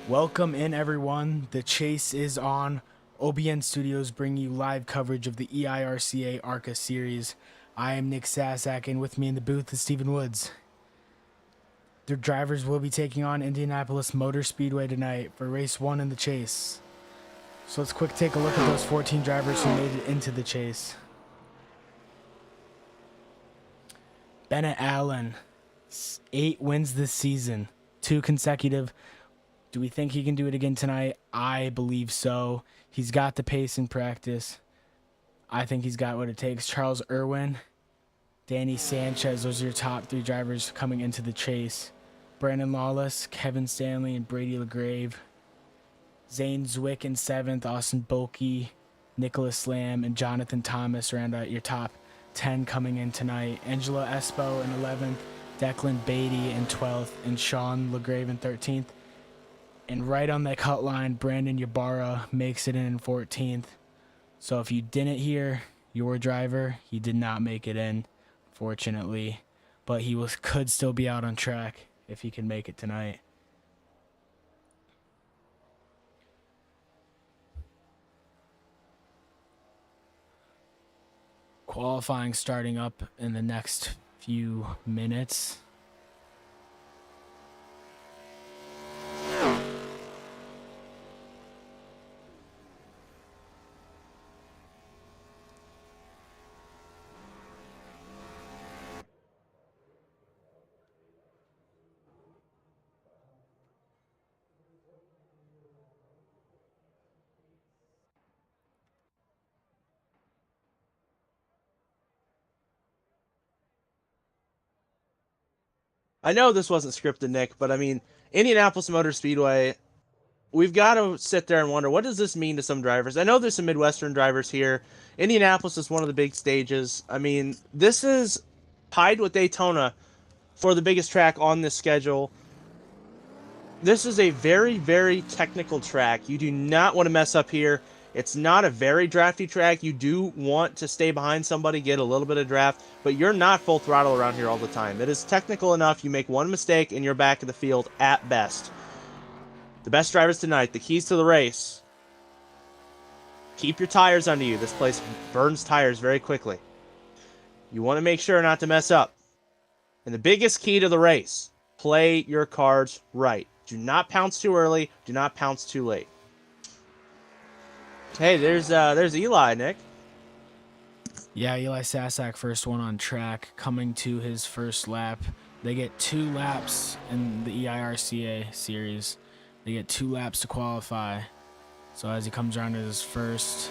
Welcome in, everyone. The chase is on. OBN Studios bring you live coverage of the EIRCA ARCA Series. I am Nick Sasak, and with me in the booth is Stephen Woods. Their drivers will be taking on Indianapolis Motor Speedway tonight for race 1 in the chase. So let's quick take a look at those 14 drivers who made it into the chase. Bennett Allen, 8 wins this season, 2 consecutive. Do we think he can do it again tonight? I believe so. He's got the pace in practice. I think he's got what it takes. Charles Irwin, Danny Sanchez, those are your top 3 drivers coming into the chase. Brandon Lawless, Kevin Stanley, and Brady LaGrave. Zane Zwick in 7th, Austin Bulkey, Nicholas Slam, and Jonathan Thomas round out your top 10 coming in tonight. Angelo Espo in 11th, Declan Beatty in 12th, and Sean LaGrave in 13th. And right on that cut line, Brandon Ybarra makes it in 14th. So if you didn't hear your driver, he did not make it in, fortunately. But he could still be out on track if he can make it tonight. Qualifying starting up in the next few minutes. I know this wasn't scripted, Nick, but I mean, Indianapolis Motor Speedway, we've got to sit there and wonder, what does this mean to some drivers? I know there's some Midwestern drivers here. Indianapolis is one of the big stages. I mean, this is tied with Daytona for the biggest track on this schedule. This is a very, very technical track. You do not want to mess up here. It's not a very drafty track. You do want to stay behind somebody, get a little bit of draft, but you're not full throttle around here all the time. It is technical enough. You make one mistake and you're back in the field at best. The best drivers tonight, the keys to the race. Keep your tires under you. This place burns tires very quickly. You want to make sure not to mess up. And the biggest key to the race, play your cards right. Do not pounce too early. Do not pounce too late. Hey, there's Eli, Nick. Yeah, Eli Sasak, first one on track, coming to his first lap. They get 2 laps in the EIRCA series. They get 2 laps to qualify. So as he comes around to his first,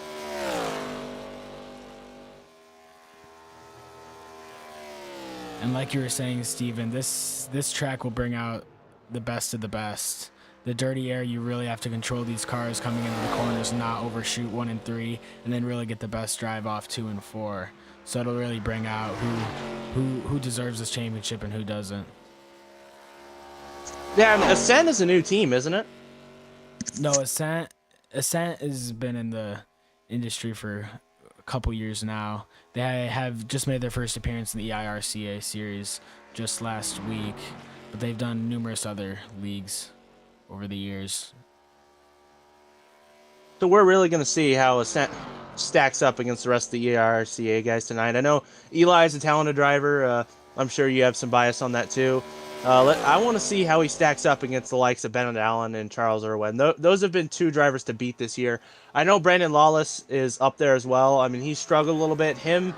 and like you were saying, Steven, this track will bring out the best of the best. The dirty air, you really have to control these cars coming into the corners, not overshoot 1 and 3, and then really get the best drive off 2 and 4. So it'll really bring out who deserves this championship and who doesn't. Yeah, and Ascent is a new team, isn't it? No, Ascent has been in the industry for a couple years now. They have just made their first appearance in the EIRCA series just last week, but they've done numerous other leagues over the years. So we're really going to see how Ascent stacks up against the rest of the EIRCA guys tonight. I know Eli's a talented driver. I'm sure you have some bias on that too. I want to see how he stacks up against the likes of Bennett Allen and Charles Irwin. Those have been 2 drivers to beat this year. I know Brandon Lawless is up there as well. I mean, he struggled a little bit. Him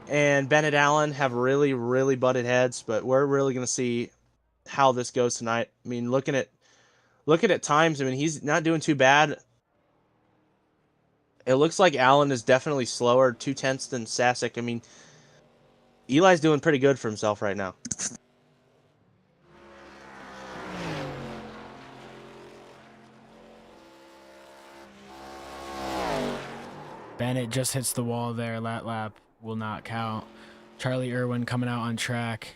and Bennett Allen have really, really butted heads, but we're really going to see how this goes tonight. I mean, looking at times, I mean, he's not doing too bad. It looks like Allen is definitely slower, 0.2 than Sasak. I mean, Eli's doing pretty good for himself right now. Bennett just hits the wall there. That lap will not count. Charlie Irwin coming out on track.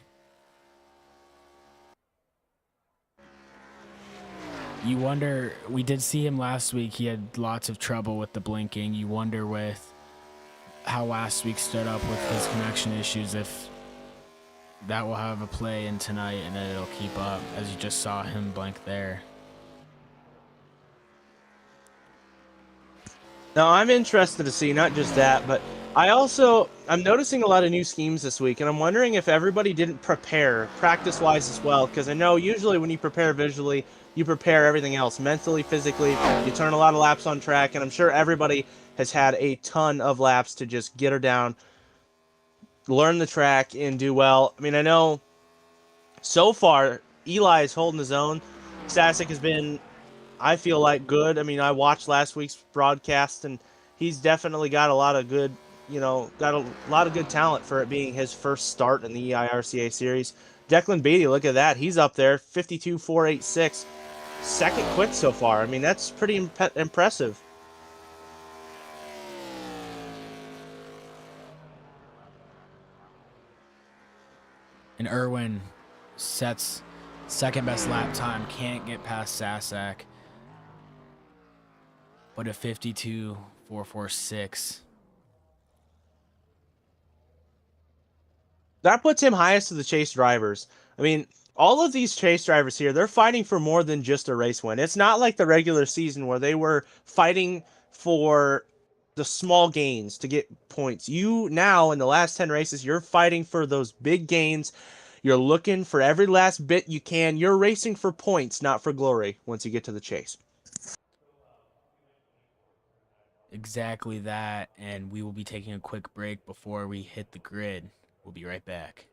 You wonder, we did see him last week. He had lots of trouble with the blinking. You wonder with how last week stood up with his connection issues, if that will have a play in tonight and then it'll keep up, as you just saw him blank there. Now, I'm interested to see not just that, but I'm noticing a lot of new schemes this week, and I'm wondering if everybody didn't prepare practice-wise as well, because I know usually when you prepare visually, you prepare everything else, mentally, physically, you turn a lot of laps on track, and I'm sure everybody has had a ton of laps to just get her down, learn the track, and do well. I mean, I know so far, Eli is holding his own. Sasak has been, I feel like, good. I mean, I watched last week's broadcast, and he's definitely got a lot of good, got a lot of good talent for it being his first start in the EIRCA series. Declan Beatty, look at that. He's up there, 52.486. Second quick so far. I mean, that's pretty impressive. And Irwin sets second best lap time, can't get past Sasak, but a 52.446. That puts him highest of the chase drivers. I mean, all of these chase drivers here, they're fighting for more than just a race win. It's not like the regular season where they were fighting for the small gains to get points. You now, in the last 10 races, you're fighting for those big gains. You're looking for every last bit you can. You're racing for points, not for glory once you get to the chase. Exactly that, and we will be taking a quick break before we hit the grid. We'll be right back.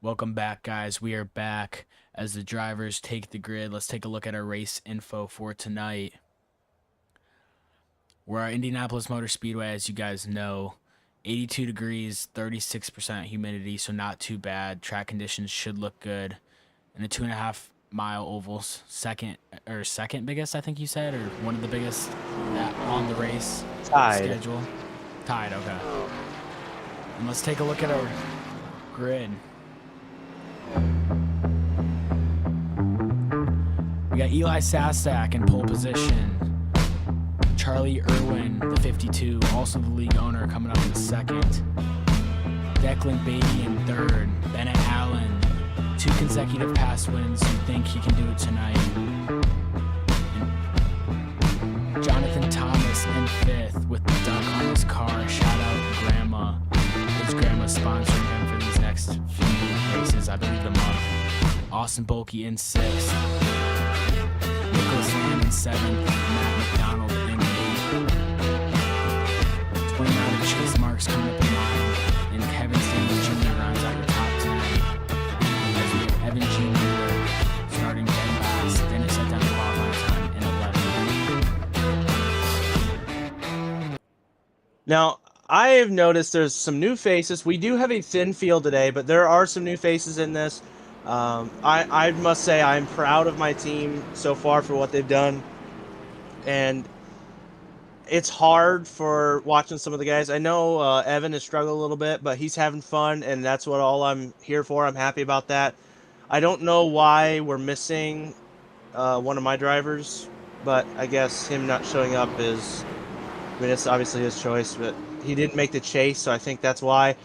Welcome back, guys. We are back as the drivers take the grid. Let's take a look at our race info for tonight. We're at Indianapolis Motor Speedway, as you guys know. 82 degrees, 36% humidity, so not too bad. Track conditions should look good. And a 2.5 mile ovals, second biggest, I think you said, or one of the biggest on the race schedule. Tied, okay. And let's take a look at our grid. We got Eli Sasak in pole position. Charlie Irwin, the 52, also the league owner, coming up in second. Declan Beatty in third. Bennett Allen, 2 consecutive pass wins. You think he can do it tonight? And Jonathan Thomas in fifth with the duck on his car. Shout out Grandma. His grandma's sponsoring him for these next few races, I believe the month. Austin Bulkey in sixth. Nicholas Lamb in seventh. Matt McDonald in eighth. 29 of Chase Marks coming up in line. And Kevin Stanley Jr. rounds out your top 10. As we have Evan G. Miller starting dead last. Dennis set down qualifying time in 11th. Now, I have noticed there's some new faces. We do have a thin field today, but there are some new faces in this. I must say I'm proud of my team so far for what they've done. And it's hard for watching some of the guys. I know Evan has struggled a little bit, but he's having fun, and that's what all I'm here for. I'm happy about that. I don't know why we're missing one of my drivers, but I guess him not showing up is, I mean, it's obviously his choice, but he didn't make the chase, so I think that's why.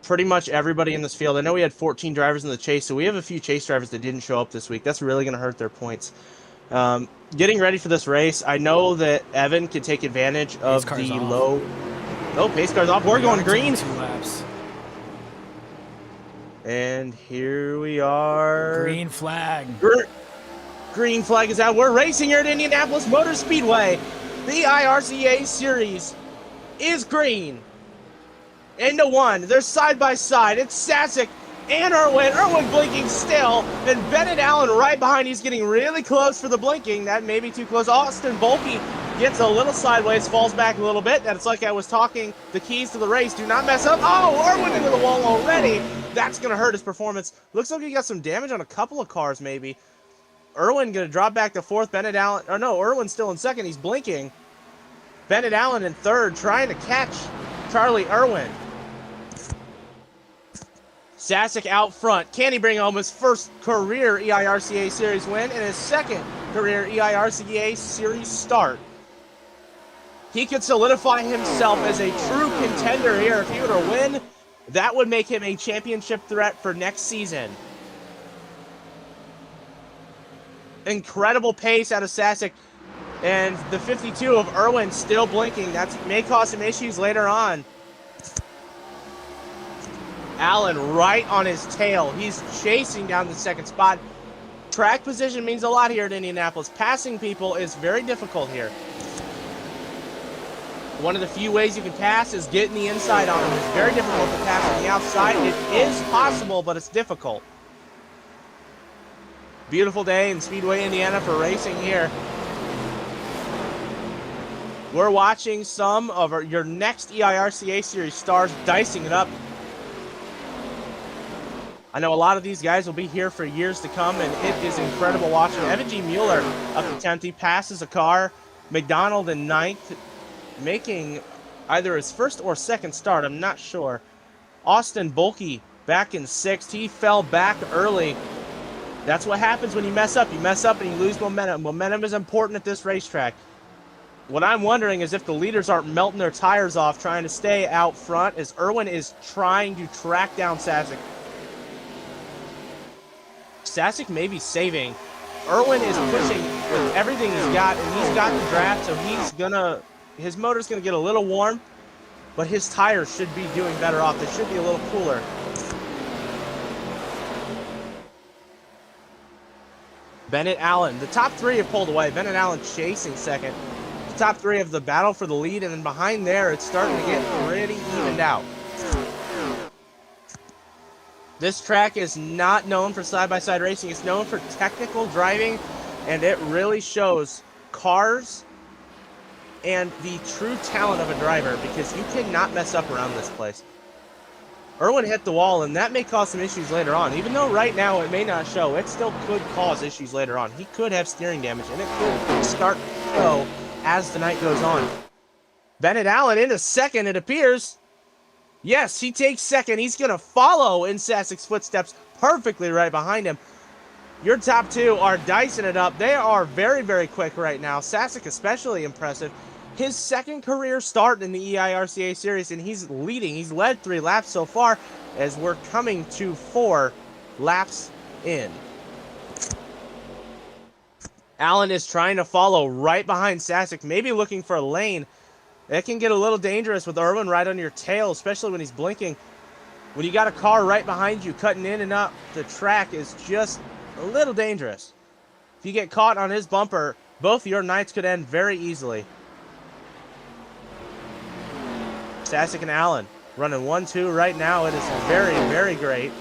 Pretty much everybody in this field. I know we had 14 drivers in the chase, so we have a few chase drivers that didn't show up this week. That's really going to hurt their points. Getting ready for this race, I know that Evan could take advantage of the low Oh, pace car's off. We're going green. 2 laps. And here we are. Green flag. Green flag is out. We're racing here at Indianapolis Motor Speedway. The EIRCA Series is green. Into one. They're side by side. It's Sasak and Irwin. Irwin blinking still. And Bennett Allen right behind. He's getting really close for the blinking. That may be too close. Austin Bulkey gets a little sideways, falls back a little bit. That's like I was talking. The keys to the race. Do not mess up. Oh, Irwin into the wall already. That's going to hurt his performance. Looks like he got some damage on a couple of cars maybe. Irwin going to drop back to fourth. Bennett Allen. Or no, Irwin's still in second. He's blinking. Bennett Allen in third, trying to catch Charlie Irwin. Sasak out front. Can he bring home his first career EIRCA Series win and his second career EIRCA Series start? He could solidify himself as a true contender here. If he were to win, that would make him a championship threat for next season. Incredible pace out of Sasak. And the 52 of Irwin still blinking. That may cause some issues later on. Allen right on his tail. He's chasing down the second spot. Track position means a lot here at Indianapolis. Passing people is very difficult here. One of the few ways you can pass is getting the inside on him. It's very difficult to pass on the outside. It is possible, but it's difficult. Beautiful day in Speedway, Indiana for racing here. We're watching some of your next EIRCA Series stars dicing it up. I know a lot of these guys will be here for years to come, and it is incredible watching. Evan G. Mueller up to 10th. He passes a car. McDonald in 9th, making either his first or second start. I'm not sure. Austin Bulkey back in 6th. He fell back early. That's what happens when you mess up. You mess up and you lose momentum. Momentum is important at this racetrack. What I'm wondering is if the leaders aren't melting their tires off trying to stay out front as Irwin is trying to track down Sasak. Sasak may be saving. Irwin is pushing with everything he's got, and he's got the draft, so his motor's gonna get a little warm, but his tires should be doing better off. They should be a little cooler. Bennett Allen, the top 3 have pulled away. Bennett Allen chasing second. The top 3 of the battle for the lead, and then behind there, it's starting to get pretty evened out. This track is not known for side-by-side racing. It's known for technical driving, and it really shows cars and the true talent of a driver because you cannot mess up around this place. Irwin hit the wall, and that may cause some issues later on. Even though right now it may not show, it still could cause issues later on. He could have steering damage, and it could start to show as the night goes on. Bennett Allen into second, it appears. Yes, he takes second. He's going to follow in Sasak's footsteps perfectly right behind him. Your top 2 are dicing it up. They are very, very quick right now. Sasak especially impressive. His second career start in the EIRCA Series, and he's leading. He's led 3 laps so far as we're coming to 4 laps in. Allen is trying to follow right behind Sasak, maybe looking for a lane. It can get a little dangerous with Irwin right on your tail, especially when he's blinking. When you got a car right behind you cutting in and up the track is just a little dangerous. If you get caught on his bumper, both your nights could end very easily. Sasak and Allen running 1-2 right now. It is very, very great.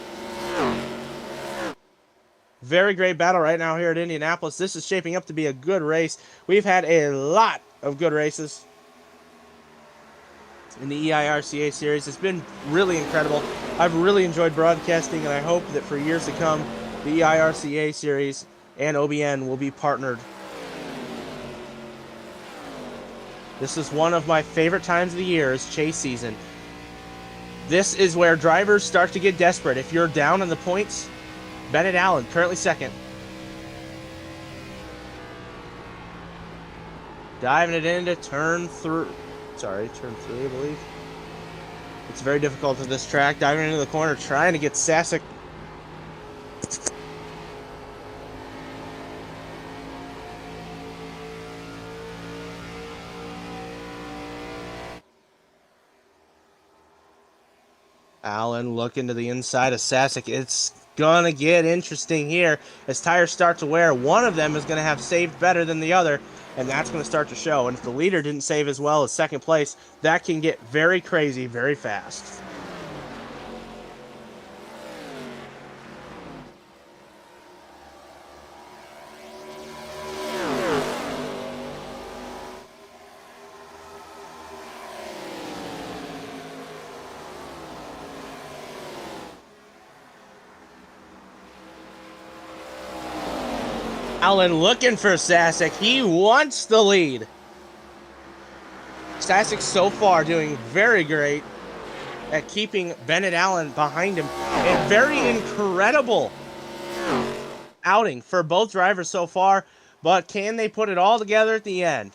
Very great battle right now here at Indianapolis. This is shaping up to be a good race. We've had a lot of good races in the EIRCA Series. It's been really incredible. I've really enjoyed broadcasting, and I hope that for years to come, the EIRCA Series and OBN will be partnered. This is one of my favorite times of the year, is chase season. This is where drivers start to get desperate. If you're down on the points, Bennett Allen, currently second. Diving it into turn 3, I believe. It's very difficult at this track. Diving into the corner, trying to get Sasak. Allen looking to the inside of Sasak. It's gonna get interesting here as tires start to wear. One of them is gonna have saved better than the other, and that's gonna start to show. And if the leader didn't save as well as second place, that can get very crazy very fast. Allen looking for Sasak. He wants the lead. Sasak so far doing very great at keeping Bennett Allen behind him. A very incredible outing for both drivers so far, but can they put it all together at the end?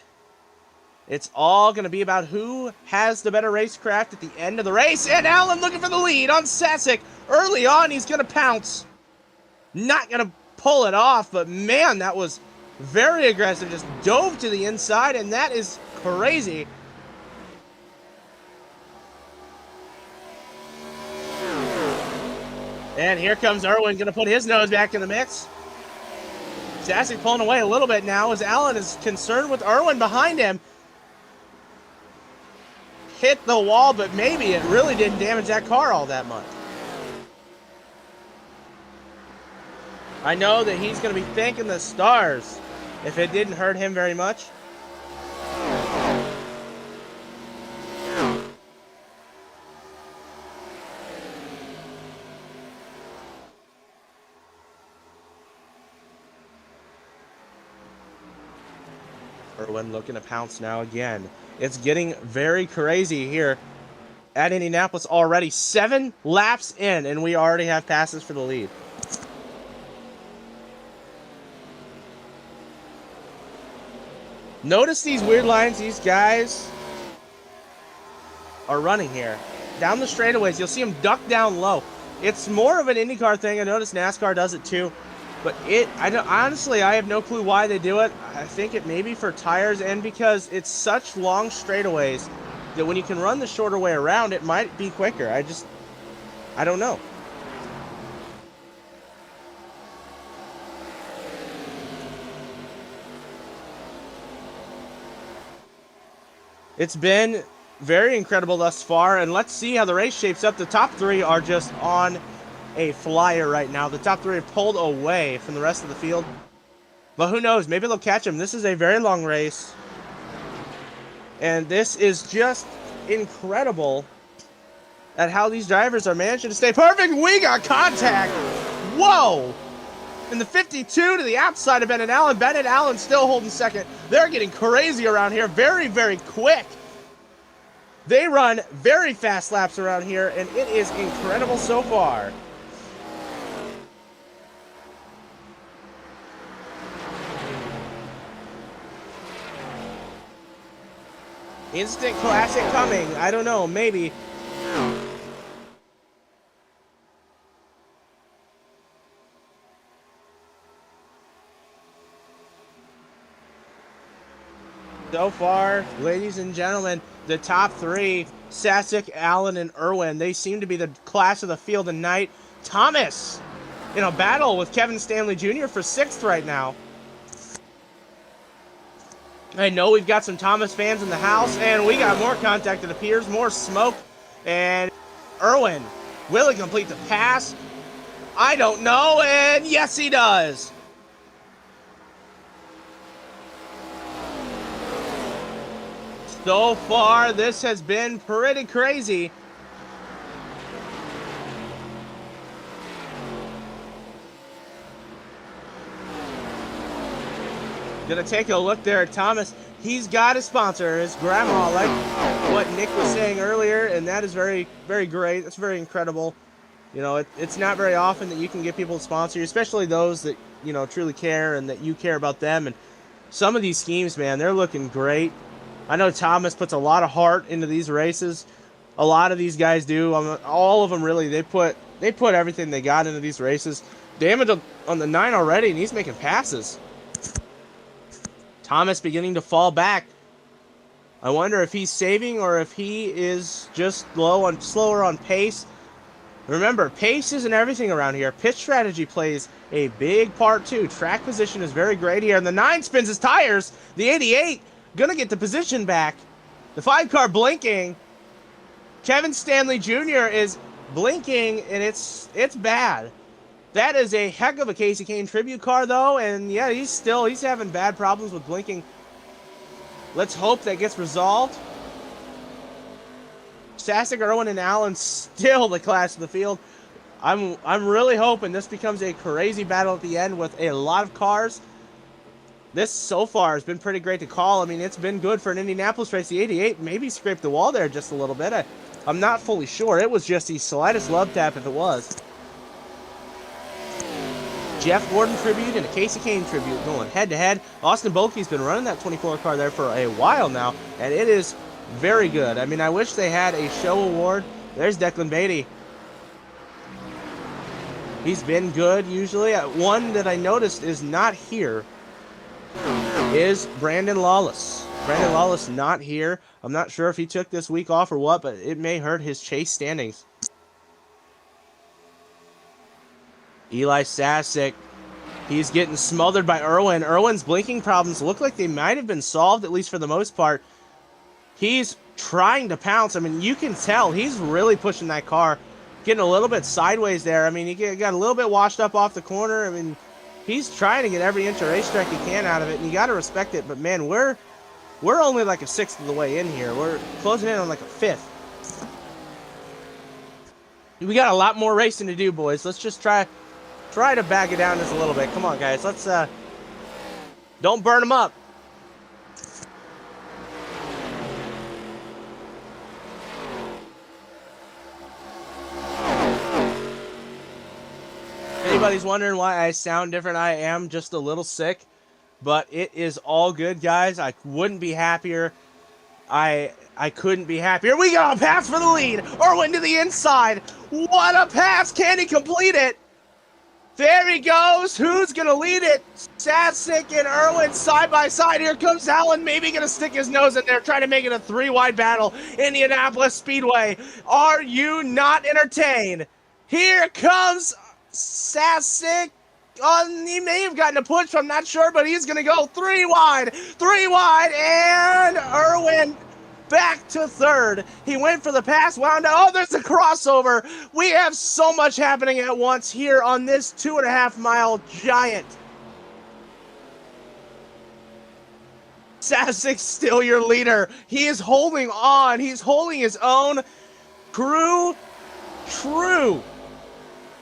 It's all going to be about who has the better racecraft at the end of the race, and Allen looking for the lead on Sasak. Early on, he's going to pounce. Not going to pull it off, but man, that was very aggressive. Just dove to the inside, and that is crazy. And here comes Irwin, going to put his nose back in the mix. Sasak pulling away a little bit now as Allen is concerned with Irwin behind him. Hit the wall, but maybe it really didn't damage that car all that much. I know that he's going to be thanking the stars if it didn't hurt him very much. Irwin looking to pounce now again. It's getting very crazy here at Indianapolis already. 7 laps in, and we already have passes for the lead. Notice these weird lines these guys are running here. Down the straightaways, you'll see them duck down low. It's more of an IndyCar thing. I notice NASCAR does it too. But honestly, I have no clue why they do it. I think it may be for tires and because it's such long straightaways that when you can run the shorter way around, it might be quicker. I don't know. It's been very incredible thus far, and let's see how the race shapes up. The top 3 are just on a flyer right now. The top 3 have pulled away from the rest of the field. But who knows? Maybe they'll catch them. This is a very long race. And this is just incredible at how these drivers are managing to stay perfect. We got contact. Whoa! In the 52 to the outside of Bennett Allen. Bennett Allen still holding second. They're getting crazy around here. Very, very quick. They run very fast laps around here, and it is incredible so far. Instant classic coming. I don't know, maybe. So far, ladies and gentlemen, the top 3, Sasak, Allen, and Irwin, they seem to be the class of the field tonight. Thomas in a battle with Kevin Stanley Jr. for 6th right now. I know we've got some Thomas fans in the house, and we got more contact, it appears, more smoke. And Irwin, will he complete the pass? I don't know, and yes, he does. So far, this has been pretty crazy. Gonna take a look there at Thomas. He's got a sponsor, his grandma, like what Nick was saying earlier, and that is very, very great. That's very incredible. You know, it's not very often that you can get people to sponsor you, especially those that, you know, truly care and that you care about them. And some of these schemes, man, they're looking great. I know Thomas puts a lot of heart into these races. A lot of these guys do. All of them, really. They put everything they got into these races. Damage on the 9 already, and he's making passes. Thomas beginning to fall back. I wonder if he's saving or if he is just slower on pace. Remember, pace isn't everything around here. Pitch strategy plays a big part too. Track position is very great here. And the 9 spins his tires. The 88 gonna get the position back. The 5 car blinking. Kevin Stanley Jr. is blinking, and it's bad. That is a heck of a Casey Kane tribute car, though, and yeah, he's having bad problems with blinking. Let's hope that gets resolved. Sasak, Irwin, and Allen still the class of the field. I'm really hoping this becomes a crazy battle at the end with a lot of cars. This so far has been pretty great to call. I mean, it's been good for an Indianapolis race. The 88 maybe scraped the wall there just a little bit. I'm not fully sure. It was just the slightest love tap if it was. Jeff Gordon tribute and a Casey Kane tribute going head-to-head. Austin Bolke's been running that 24 car there for a while now, and it is very good. I mean, I wish they had a show award. There's Declan Beatty. He's been good usually. One that I noticed is not here is Brandon Lawless. Brandon Lawless not here. I'm not sure if he took this week off or what, but it may hurt his chase standings. Eli Sasak, he's getting smothered by Irwin. Irwin's blinking problems look like they might have been solved, at least for the most part. He's trying to pounce. I mean, you can tell he's really pushing that car, getting a little bit sideways there. I mean, he got a little bit washed up off the corner. I mean, he's trying to get every inch of racetrack he can out of it, and you got to respect it. But man, we're only like a sixth of the way in here. We're closing in on like a fifth. We got a lot more racing to do, boys. Let's just try to back it down just a little bit. Come on, guys. Let's don't burn them up. Anybody's wondering why I sound different, I am just a little sick, but it is all good, guys. I wouldn't be happier. I couldn't be happier. We got a pass for the lead. Irwin to the inside. What a pass. Can he complete it? There he goes. Who's going to lead it? Sasak and Irwin side by side. Here comes Allen. Maybe going to stick his nose in there, trying to make it a 3-wide battle. Indianapolis Speedway. Are you not entertained? Here comes Sasak. He may have gotten a push, I'm not sure, but he's going to go 3 wide, and Irwin back to third. He went for the pass, wound out. Oh, there's a crossover. We have so much happening at once here on this 2.5-mile giant. Sasak still your leader. He is holding on. He's holding his own. Crew, true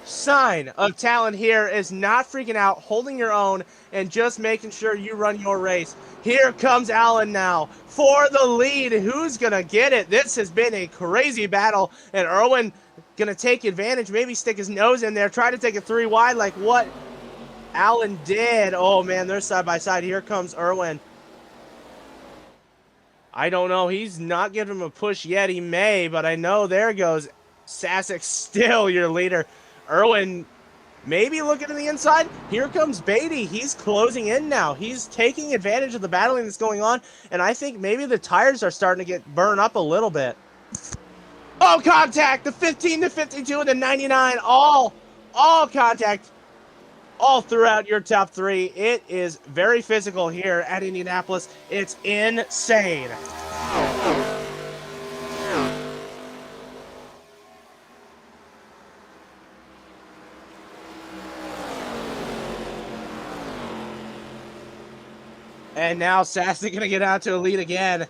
sign of talent here is not freaking out, holding your own, and just making sure you run your race. Here comes Allen now for the lead. Who's gonna get it? This has been a crazy battle, and Irwin gonna take advantage, maybe stick his nose in there, try to take a 3 wide like what Allen did. Oh man, they're side by side. Here comes Irwin. I don't know, he's not giving him a push yet. He may, but I know there goes Sasak, still your leader. Irwin maybe looking to the inside. Here comes Beatty. He's closing in now. He's taking advantage of the battling that's going on, and I think maybe the tires are starting to get burned up a little bit. Oh, contact! The 15, the 52, and the 99. All contact all throughout your top 3. It is very physical here at Indianapolis. It's insane. And now Sasak gonna get out to a lead again.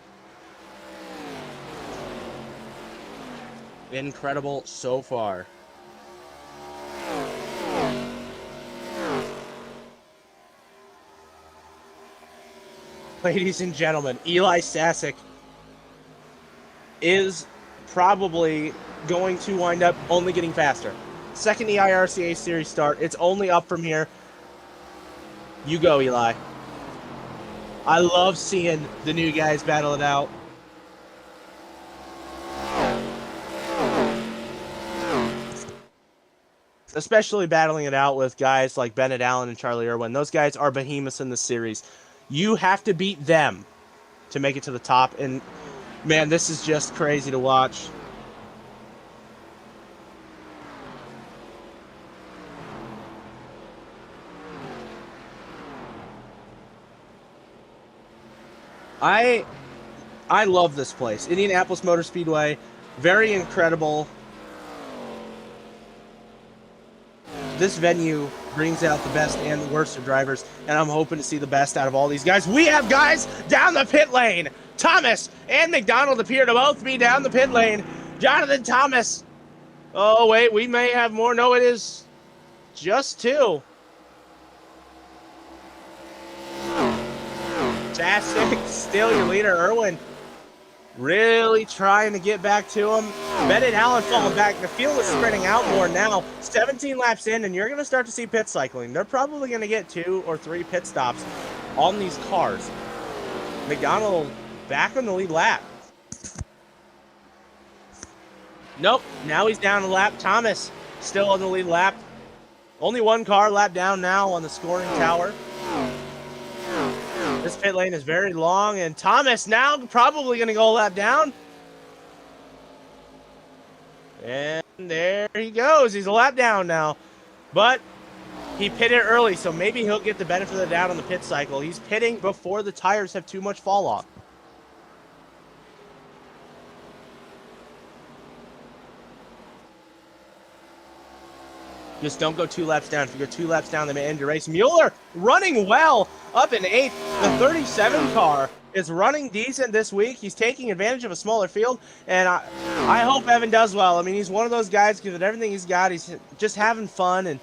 Incredible so far. Ladies and gentlemen, Eli Sasak is probably going to wind up only getting faster. Second EIRCA Series start. It's only up from here. You go, Eli. I love seeing the new guys battle it out. Especially battling it out with guys like Bennett Allen and Charlie Irwin. Those guys are behemoths in the series. You have to beat them to make it to the top. And, man, this is just crazy to watch. I love this place. Indianapolis Motor Speedway, very incredible. This venue brings out the best and the worst of drivers, and I'm hoping to see the best out of all these guys. We have guys down the pit lane. Thomas and McDonald appear to both be down the pit lane. Jonathan Thomas. Oh, wait, we may have more. No, it is just 2. Sasak, still your leader. Irwin really trying to get back to him. Bennett Allen falling back. The field is spreading out more now. 17 laps in, and you're going to start to see pit cycling. They're probably going to get 2 or 3 pit stops on these cars. McDonald back on the lead lap. Nope, now he's down a lap. Thomas still on the lead lap. Only 1 car lap down now on the scoring tower. This pit lane is very long, and Thomas now probably going to go a lap down. And there he goes. He's a lap down now. But he pitted early, so maybe he'll get the benefit of the doubt on the pit cycle. He's pitting before the tires have too much fall off. Just don't go 2 laps down. If you go 2 laps down, they may end your race. Mueller running well up in 8th. The 37 car is running decent this week. He's taking advantage of a smaller field, and I hope Evan does well. I mean, he's one of those guys, because of everything he's got, he's just having fun, and,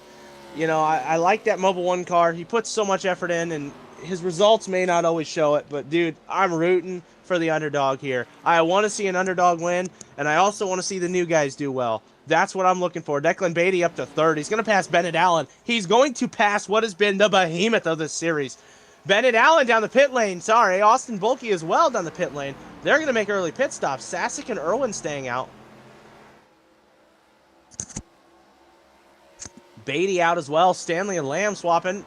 you know, I like that Mobil 1 car. He puts so much effort in, and his results may not always show it, but, dude, I'm rooting for the underdog here. I want to see an underdog win, and I also want to see the new guys do well. That's what I'm looking for. Declan Beatty up to 3rd. He's going to pass Bennett Allen. He's going to pass what has been the behemoth of this series. Bennett Allen down the pit lane. Sorry, Austin Bulkey as well down the pit lane. They're going to make early pit stops. Sasak and Irwin staying out. Beatty out as well. Stanley and Lamb swapping.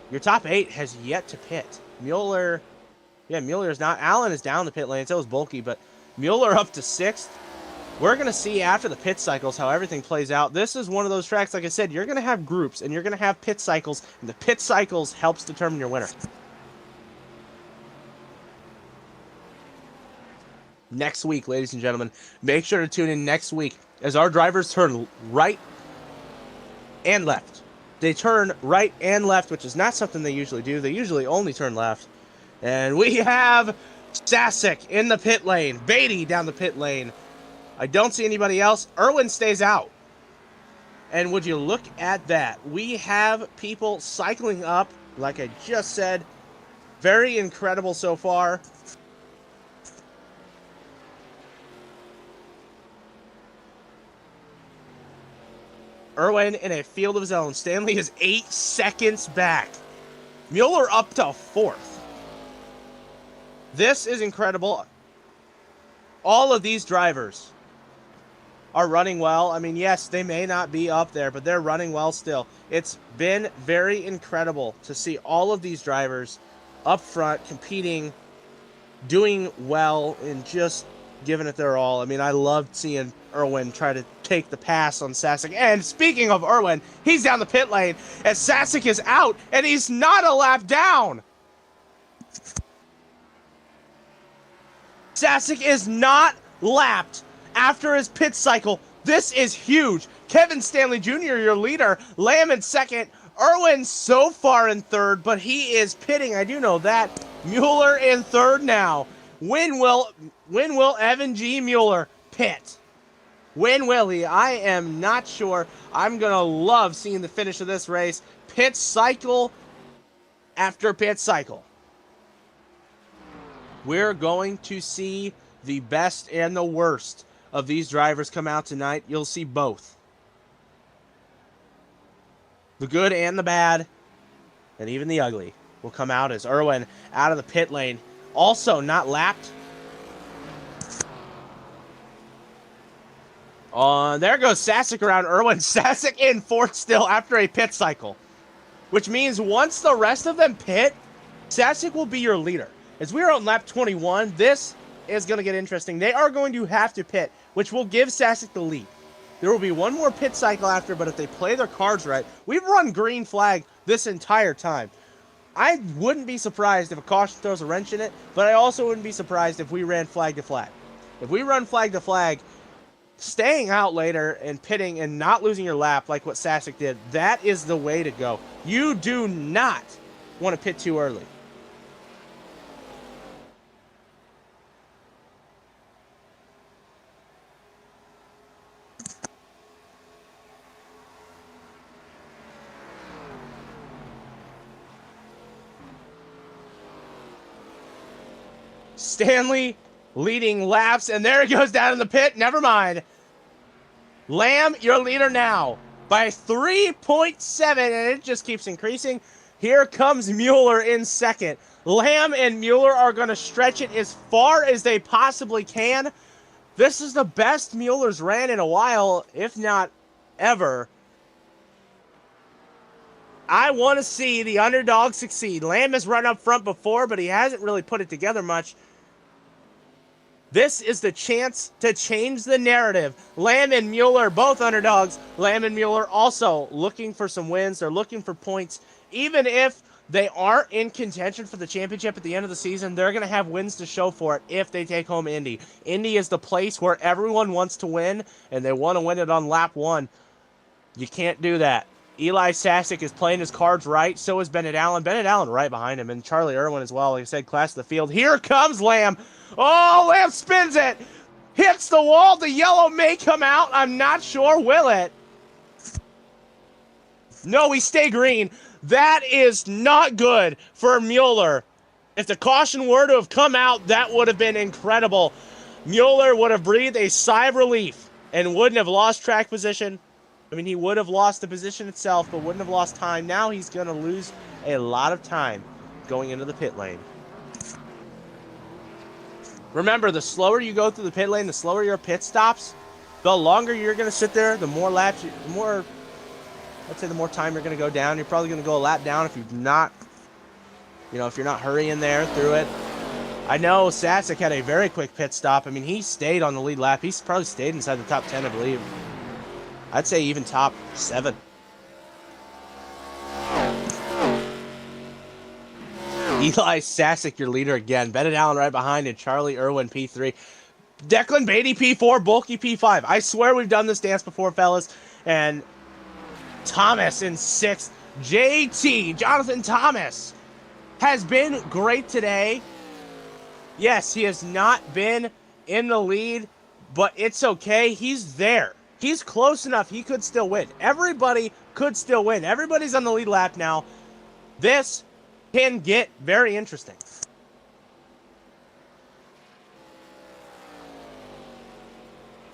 Your top 8 has yet to pit. Mueller, yeah, Mueller is not. Allen is down the pit lane. So is Bulkey, but Mueller up to 6th. We're going to see after the pit cycles how everything plays out. This is one of those tracks, like I said, you're going to have groups, and you're going to have pit cycles, and the pit cycles helps determine your winner. Next week, ladies and gentlemen, make sure to tune in next week as our drivers turn right and left. They turn right and left, which is not something they usually do. They usually only turn left. And we have Sasak in the pit lane. Beatty down the pit lane. I don't see anybody else. Irwin stays out. And would you look at that? We have people cycling up, like I just said. Very incredible so far. Irwin in a field of his own. Stanley is 8 seconds back. Mueller up to 4th. This is incredible. All of these drivers are running well. I mean, yes, they may not be up there, but they're running well still. It's been very incredible to see all of these drivers up front competing, doing well, and just giving it their all. I mean, I loved seeing Irwin try to take the pass on Sasak. And speaking of Irwin, he's down the pit lane as Sasak is out, and he's not a lap down. Sasak is not lapped after his pit cycle. This is huge. Kevin Stanley Jr., your leader. Lamb in 2nd. Irwin so far in 3rd, but he is pitting. I do know that. Mueller in 3rd now. When will Evan G. Mueller pit? When will he? I am not sure. I'm going to love seeing the finish of this race. Pit cycle after pit cycle. We're going to see the best and the worst of these drivers come out tonight. You'll see both. The good and the bad, and even the ugly, will come out as Irwin out of the pit lane. Also not lapped. There goes Sasak around Irwin. Sasak in 4th still after a pit cycle. Which means once the rest of them pit, Sasak will be your leader. As we are on lap 21, this is going to get interesting. They are going to have to pit, which will give Sasak the lead. There will be one more pit cycle after, but if they play their cards right, we've run green flag this entire time. I wouldn't be surprised if a caution throws a wrench in it, but I also wouldn't be surprised if we ran flag to flag. If we run flag to flag, staying out later and pitting and not losing your lap like what Sasak did, that is the way to go. You do not want to pit too early. Stanley leading laps, and there he goes down in the pit. Never mind. Lamb, your leader now by 3.7, and it just keeps increasing. Here comes Mueller in second. Lamb and Mueller are going to stretch it as far as they possibly can. This is the best Mueller's ran in a while, if not ever. I want to see the underdog succeed. Lamb has run up front before, but he hasn't really put it together much. This is the chance to change the narrative. Lamb and Mueller, both underdogs. Lamb and Mueller also looking for some wins. They're looking for points. Even if they aren't in contention for the championship at the end of the season, they're going to have wins to show for it if they take home Indy. Indy is the place where everyone wants to win, and they want to win it on lap one. You can't do that. Eli Sasak is playing his cards right. So is Bennett Allen. Bennett Allen right behind him, and Charlie Irwin as well. Like I said, class of the field. Here comes Lamb. Oh, Lamb spins it. Hits the wall. The yellow may come out. I'm not sure. Will it? No, we stay green. That is not good for Mueller. If the caution were to have come out, that would have been incredible. Mueller would have breathed a sigh of relief and wouldn't have lost track position. I mean, he would have lost the position itself, but wouldn't have lost time. Now he's going to lose a lot of time going into the pit lane. Remember, the slower you go through the pit lane, the slower your pit stops, the longer you're going to sit there, the more laps, the more time you're going to go down. You're probably going to go a lap down if you're not, if you're not hurrying there through it. I know Sasak had a very quick pit stop. I mean, he stayed on the lead lap. He's probably stayed inside the top 10, I believe. I'd say even top 7. Eli Sasak, your leader again. Bennett Allen right behind, and Charlie Irwin P3. Declan Beatty P4, Bulky P5. I swear we've done this dance before, fellas. And Thomas in 6th. JT, Jonathan Thomas, has been great today. Yes, he has not been in the lead, but it's okay. He's there. He's close enough. He could still win. Everybody could still win. Everybody's on the lead lap now. This can get very interesting.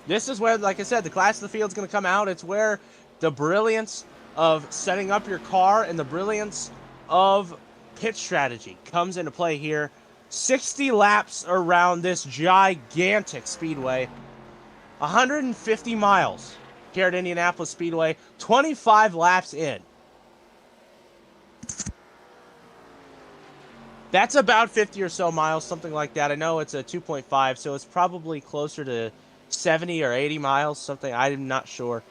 This is where, like I said, the class of the field is going to come out. It's where the brilliance of setting up your car and the brilliance of pit strategy comes into play here. 60 laps around this gigantic speedway. 150 miles here at Indianapolis Speedway. 25 laps in. That's about 50 or so miles, something like that. I know it's a 2.5, so it's probably closer to 70 or 80 miles, something. I'm not sure.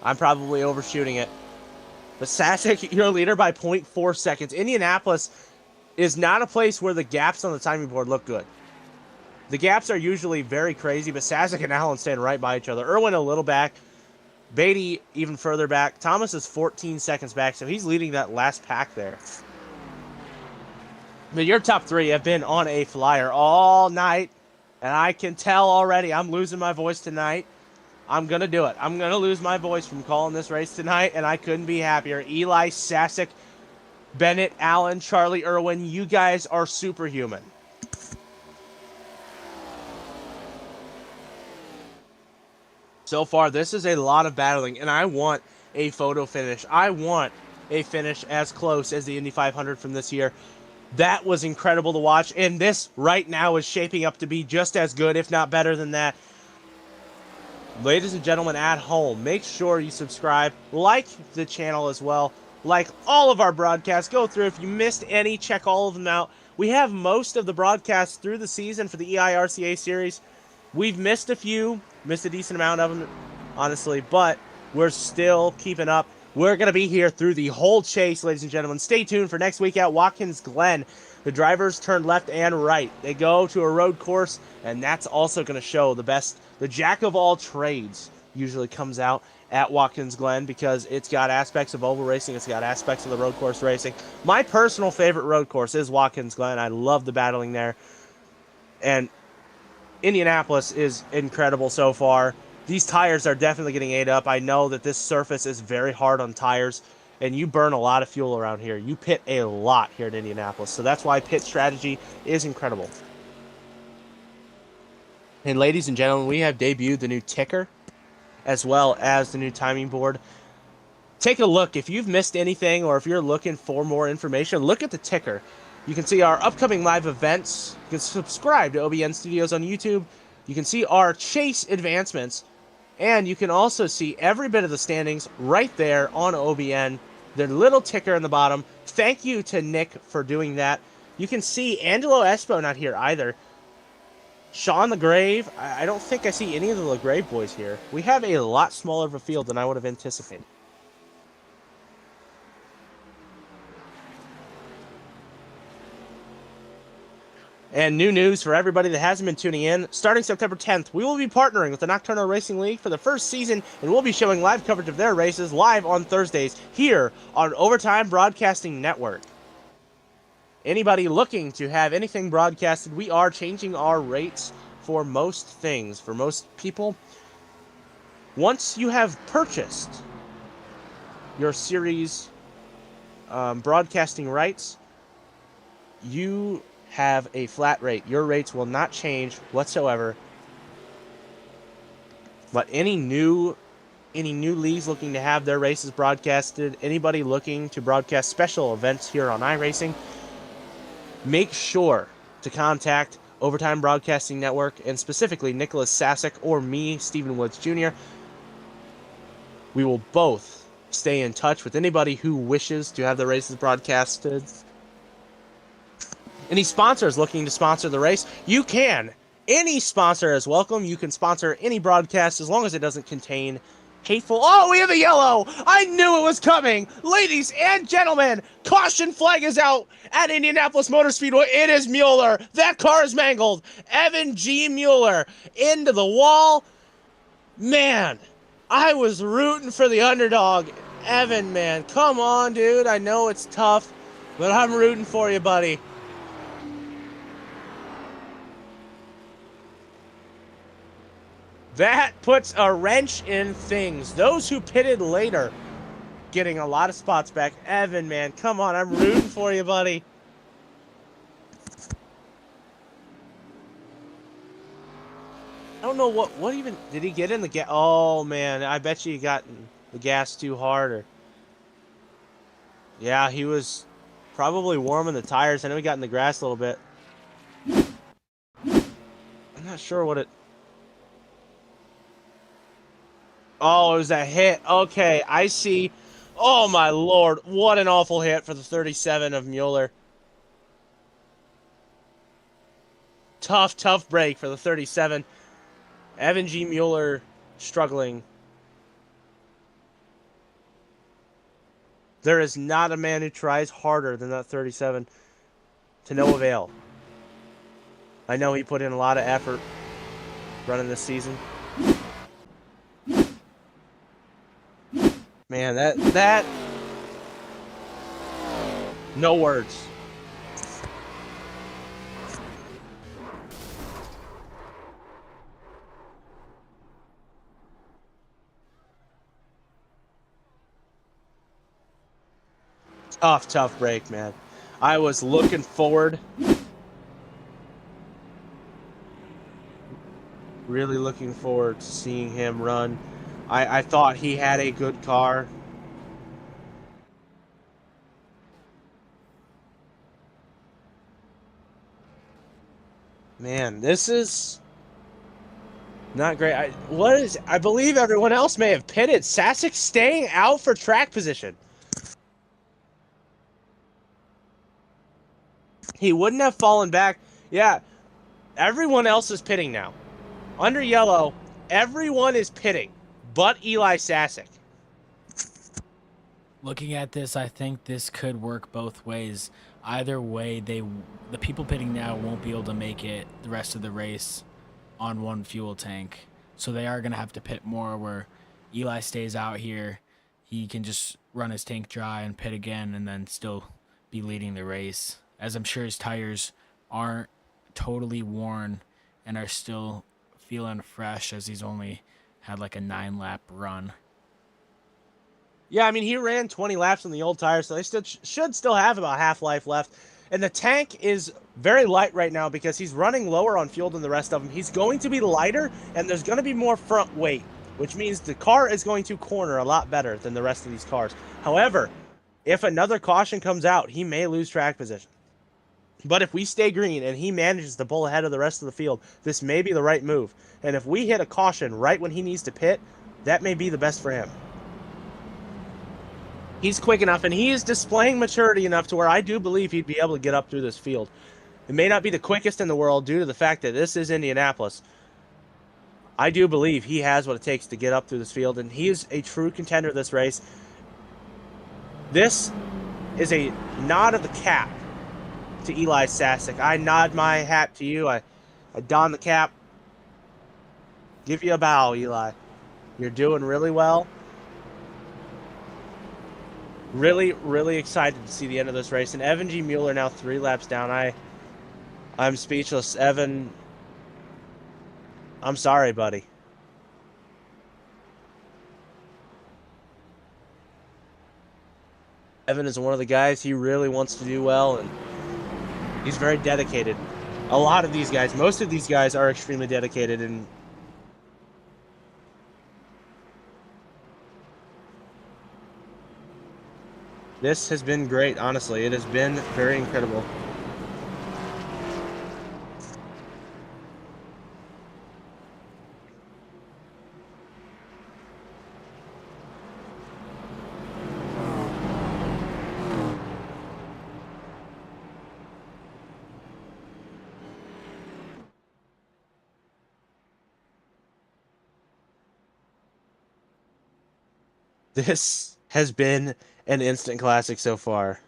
I'm probably overshooting it. But Sasak, your leader by 0.4 seconds. Indianapolis is not a place where the gaps on the timing board look good. The gaps are usually very crazy, but Sasak and Allen stand right by each other. Irwin a little back. Beatty even further back. Thomas is 14 seconds back, so he's leading that last pack there. But your top 3 have been on a flyer all night, and I can tell already I'm losing my voice tonight. I'm going to do it. I'm going to lose my voice from calling this race tonight, and I couldn't be happier. Eli Sasak, Bennett Allen, Charlie Irwin, you guys are superhuman. So far, this is a lot of battling, and I want a photo finish. I want a finish as close as the Indy 500 from this year. That was incredible to watch, and this right now is shaping up to be just as good, if not better than that. Ladies and gentlemen at home, make sure you subscribe, like the channel as well, like all of our broadcasts. Go through. If you missed any, check all of them out. We have most of the broadcasts through the season for the EIRCA Series. We've missed a few, missed a decent amount of them, honestly, but we're still keeping up We're going to be here through the whole chase, ladies and gentlemen. Stay tuned for next week at Watkins Glen. The drivers turn left and right. They go to a road course, and that's also going to show the jack of all trades usually comes out at Watkins Glen because it's got aspects of oval racing, it's got aspects of the road course racing. My personal favorite road course is Watkins Glen. I love the battling there. And Indianapolis is incredible so far. These tires are definitely getting ate up. I know that this surface is very hard on tires, and you burn a lot of fuel around here. You pit a lot here in Indianapolis, so that's why pit strategy is incredible. And ladies and gentlemen, we have debuted the new ticker as well as the new timing board. Take a look. If you've missed anything or if you're looking for more information, look at the ticker. You can see our upcoming live events. You can subscribe to OBN Studios on YouTube. You can see our chase advancements. And you can also see every bit of the standings right there on OBN. The little ticker in the bottom. Thank you to Nick for doing that. You can see Angelo Espo not here either. Sean LaGrave. I don't think I see any of the LaGrave boys here. We have a lot smaller of a field than I would have anticipated. And new news for everybody that hasn't been tuning in. Starting September 10th, we will be partnering with the Nocturnal Racing League for the first season, and we'll be showing live coverage of their races live on Thursdays here on Overtime Broadcasting Network. Anybody looking to have anything broadcasted, we are changing our rates for most things. For most people, once you have purchased your series broadcasting rights, you have a flat rate. Your rates will not change whatsoever. But any new leagues looking to have their races broadcasted, anybody looking to broadcast special events here on iRacing, make sure to contact Overtime Broadcasting Network and specifically Nicholas Sasak or me, Stephen Woods Jr. We will both stay in touch with anybody who wishes to have the races broadcasted. Any sponsors looking to sponsor the race, you can. Any sponsor is welcome. You can sponsor any broadcast as long as it doesn't contain hateful... Oh, we have a yellow! I knew it was coming! Ladies and gentlemen, caution flag is out at Indianapolis Motor Speedway. It is Mueller. That car is mangled. Evan G. Mueller into the wall. Man, I was rooting for the underdog. Evan, man, come on, dude. I know it's tough, but I'm rooting for you, buddy. That puts a wrench in things. Those who pitted later getting a lot of spots back. Evan, man, come on. I'm rooting for you, buddy. I don't know what even... Did he get in the gas? Oh, man. I bet you he got in the gas too hard. Or... Yeah, he was probably warming the tires. I know he got in the grass a little bit. I'm not sure what it... Oh, it was a hit. Okay, I see. Oh, my Lord. What an awful hit for the 37 of Mueller. Tough break for the 37. Evan G. Mueller struggling. There is not a man who tries harder than that 37 to no avail. I know he put in a lot of effort running this season. Man, that no words. Tough break, man. I was looking forward. Really looking forward to seeing him run. I thought he had a good car. Man, this is not great. I believe everyone else may have pitted. Sasak staying out for track position. He wouldn't have fallen back. Yeah, everyone else is pitting now. Under yellow, everyone is pitting. But Eli Sasak. Looking at this, I think this could work both ways. Either way, the people pitting now won't be able to make it the rest of the race on one fuel tank. So they are going to have to pit more where Eli stays out here. He can just run his tank dry and pit again and then still be leading the race. As I'm sure his tires aren't totally worn and are still feeling fresh as he's only had like a 9-lap run. Yeah, I mean, he ran 20 laps on the old tires, so they should still have about half life left. And the tank is very light right now because he's running lower on fuel than the rest of them. He's going to be lighter, and there's going to be more front weight, which means the car is going to corner a lot better than the rest of these cars. However, if another caution comes out, he may lose track position. But if we stay green and he manages to pull ahead of the rest of the field, this may be the right move. And if we hit a caution right when he needs to pit, that may be the best for him. He's quick enough, and he is displaying maturity enough to where I do believe he'd be able to get up through this field. It may not be the quickest in the world due to the fact that this is Indianapolis. I do believe he has what it takes to get up through this field, and he is a true contender this race. This is a nod of the cap to Eli Sasak. I nod my hat to you. I don the cap. Give you a bow, Eli. You're doing really well. Really, really excited to see the end of this race. And Evan G. Mueller now 3 laps down. I'm speechless. Evan, I'm sorry, buddy. Evan is one of the guys, he really wants to do well, and he's very dedicated. A lot of these guys, most of these guys are extremely dedicated, and this has been great, honestly. It has been very incredible. This has been an instant classic so far.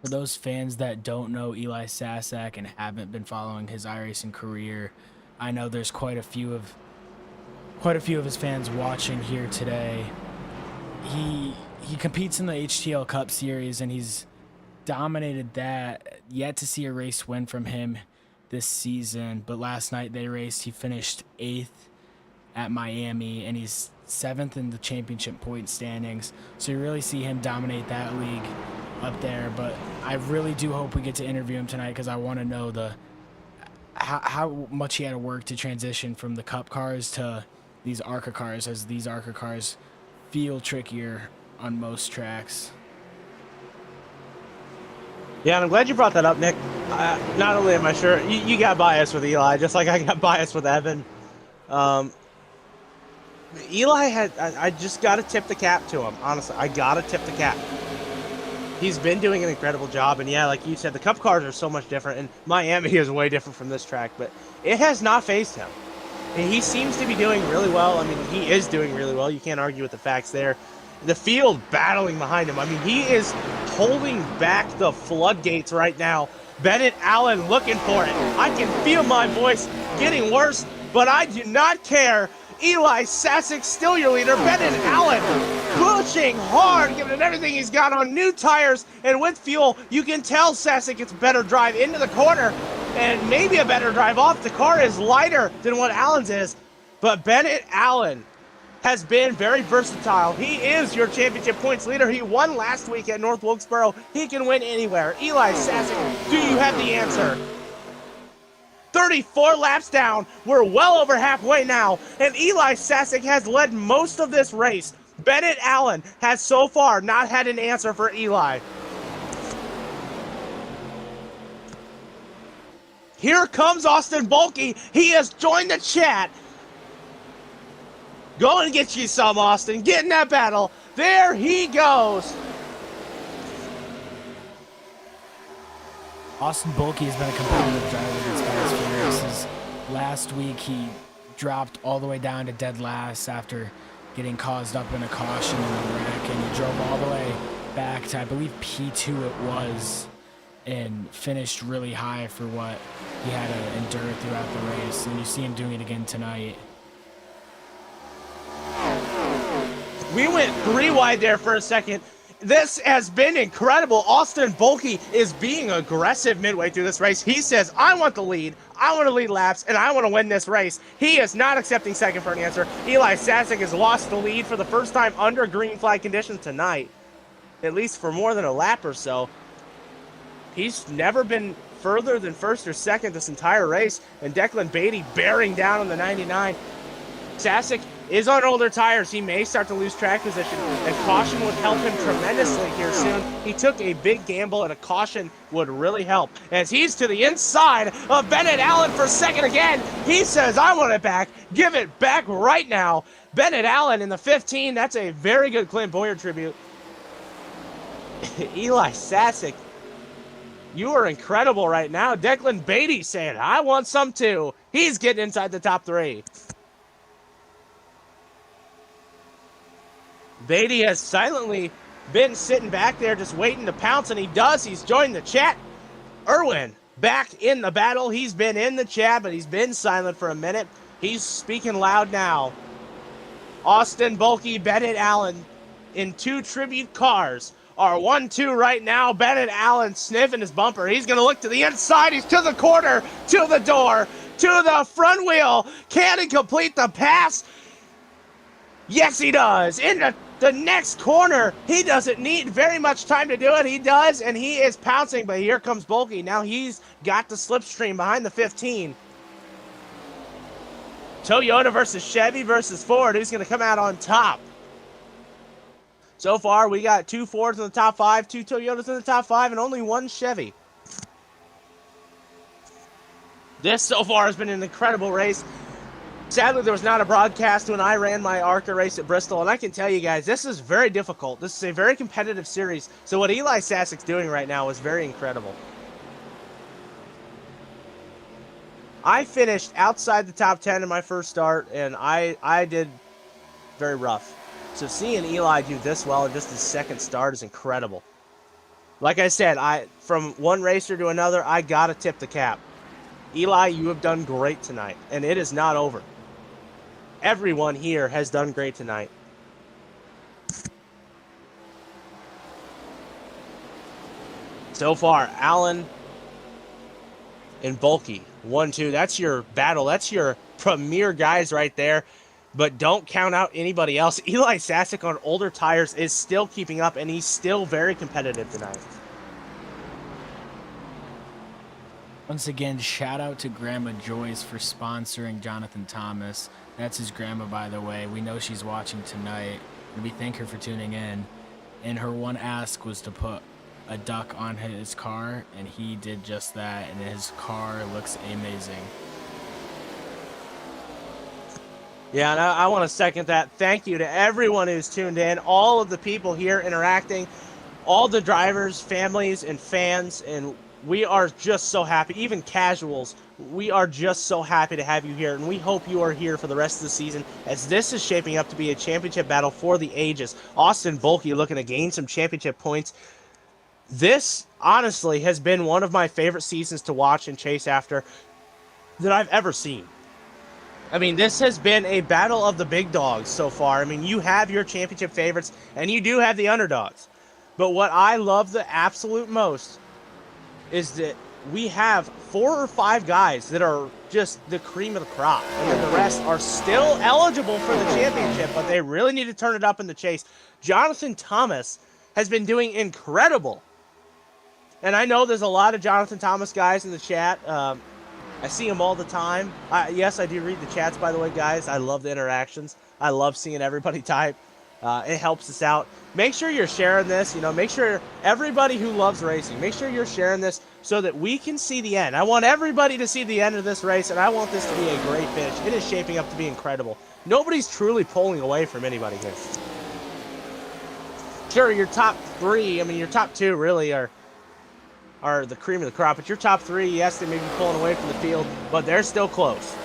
For those fans that don't know Eli Sasak and haven't been following his iRacing career, I know there's quite a few of his fans watching here today. He competes in the HTL Cup Series and he's dominated that. Yet to see a race win from him this season, but last night they raced. He finished 8th at Miami, and he's 7th in the championship point standings. So you really see him dominate that league up there. But I really do hope we get to interview him tonight because I want to know how much he had to work to transition from the Cup cars to these ARCA cars, as these ARCA cars feel trickier on most tracks. Yeah, and I'm glad you brought that up, Nick. Not only am I sure, you got biased with Eli, just like I got biased with Evan. Eli I just got to tip the cap to him, honestly. I got to tip the cap. He's been doing an incredible job, and yeah, like you said, the Cup cars are so much different, and Miami is way different from this track, but it has not fazed him. And he seems to be doing really well. I mean, he is doing really well. You can't argue with the facts there. The field battling behind him. I mean, he is holding back the floodgates right now. Bennett Allen looking for it. I can feel my voice getting worse, but I do not care. Eli Sasak still your leader. Bennett Allen pushing hard, giving it everything he's got on new tires and with fuel. You can tell Sasak gets better drive into the corner and maybe a better drive off. The car is lighter than what Allen's is, but Bennett Allen has been very versatile. He is your championship points leader. He won last week at North Wilkesboro. He can win anywhere. Eli Sasak, do you have the answer? 34 laps down. We're well over halfway now, and Eli Sasak has led most of this race. Bennett Allen has so far not had an answer for Eli. Here comes Austin Bulkey. He has joined the chat. Go and get you some, Austin. Get in that battle. There he goes. Austin Bulkey has been a competitive driver these past few races. Last week, he dropped all the way down to dead last after getting caused up in a caution in the wreck, and he drove all the way back to, I believe, P2 it was, and finished really high for what he had to endure throughout the race. And you see him doing it again tonight. We went 3 wide there for a second. This has been incredible. Austin Bulkey is being aggressive midway through this race. He says, I want the lead, I want to lead laps, and I want to win this race. He is not accepting second for an answer. Eli Sasak has lost the lead for the first time under green flag conditions tonight, at least for more than a lap or so. He's never been further than first or second this entire race, and Declan Beatty bearing down on the 99. Sasak is on older tires. He may start to lose track position, and caution would help him tremendously here soon. He took a big gamble, and a caution would really help. As he's to the inside of Bennett Allen for second again. He says, I want it back. Give it back right now. Bennett Allen in the 15. That's a very good Clint Boyer tribute. Eli Sasak, you are incredible right now. Declan Beatty saying, I want some too. He's getting inside the top 3. Beatty has silently been sitting back there just waiting to pounce, and he does. He's joined the chat. Irwin back in the battle. He's been in the chat, but he's been silent for a minute. He's speaking loud now. Austin Bulkey, Bennett Allen in 2 tribute cars are 1-2 right now. Bennett Allen sniffing his bumper. He's going to look to the inside. He's to the corner, to the door, to the front wheel. Can he complete the pass? Yes, he does. Into the next corner. He doesn't need very much time to do it. He does, and he is pouncing, but here comes Bulkey. Now he's got the slipstream behind the 15. Toyota versus Chevy versus Ford. Who's going to come out on top? So far, we got 2 Fords in the top 5, 2 Toyotas in the top 5, and only 1 Chevy. This so far has been an incredible race. Sadly, there was not a broadcast when I ran my ARCA race at Bristol, and I can tell you guys, this is very difficult. This is a very competitive series, so what Eli Sasak's doing right now is very incredible. I finished outside the top 10 in my first start, and I did very rough. So seeing Eli do this well in just his second start is incredible. Like I said, from one racer to another, I got to tip the cap. Eli, you have done great tonight, and it is not over. Everyone here has done great tonight. So far, Allen and Bulkey, 1-2. That's your battle. That's your premier guys right there. But don't count out anybody else. Eli Sasak on older tires is still keeping up, and he's still very competitive tonight. Once again, shout out to Grandma Joyce for sponsoring Jonathan Thomas. That's his grandma, by the way. We know she's watching tonight, and we thank her for tuning in. And her one ask was to put a duck on his car, and he did just that, and his car looks amazing. Yeah, and I want to second that. Thank you to everyone who's tuned in, all of the people here interacting, all the drivers, families, and fans, and we are just so happy, even casuals, we are just so happy to have you here, and we hope you are here for the rest of the season, as this is shaping up to be a championship battle for the ages. Austin Bulkey looking to gain some championship points. This, honestly, has been one of my favorite seasons to watch and chase after that I've ever seen. I mean, this has been a battle of the big dogs so far. I mean, you have your championship favorites, and you do have the underdogs. But what I love the absolute most is that we have 4 or 5 guys that are just the cream of the crop, and then the rest are still eligible for the championship, but they really need to turn it up in the chase. Jonathan Thomas has been doing incredible, and I know there's a lot of Jonathan Thomas guys in the chat. I see them all the time. Yes, I do read the chats, by the way, guys. I love the interactions. I love seeing everybody type. It helps us out. Make sure you're sharing this. Make sure everybody who loves racing, make sure you're sharing this so that we can see the end. I want everybody to see the end of this race, and I want this to be a great finish. It is shaping up to be incredible. Nobody's truly pulling away from anybody here. Sure, your top 3, I mean, your top 2 really are are the cream of the crop. But your top three, yes, they may be pulling away from the field, but they're still close.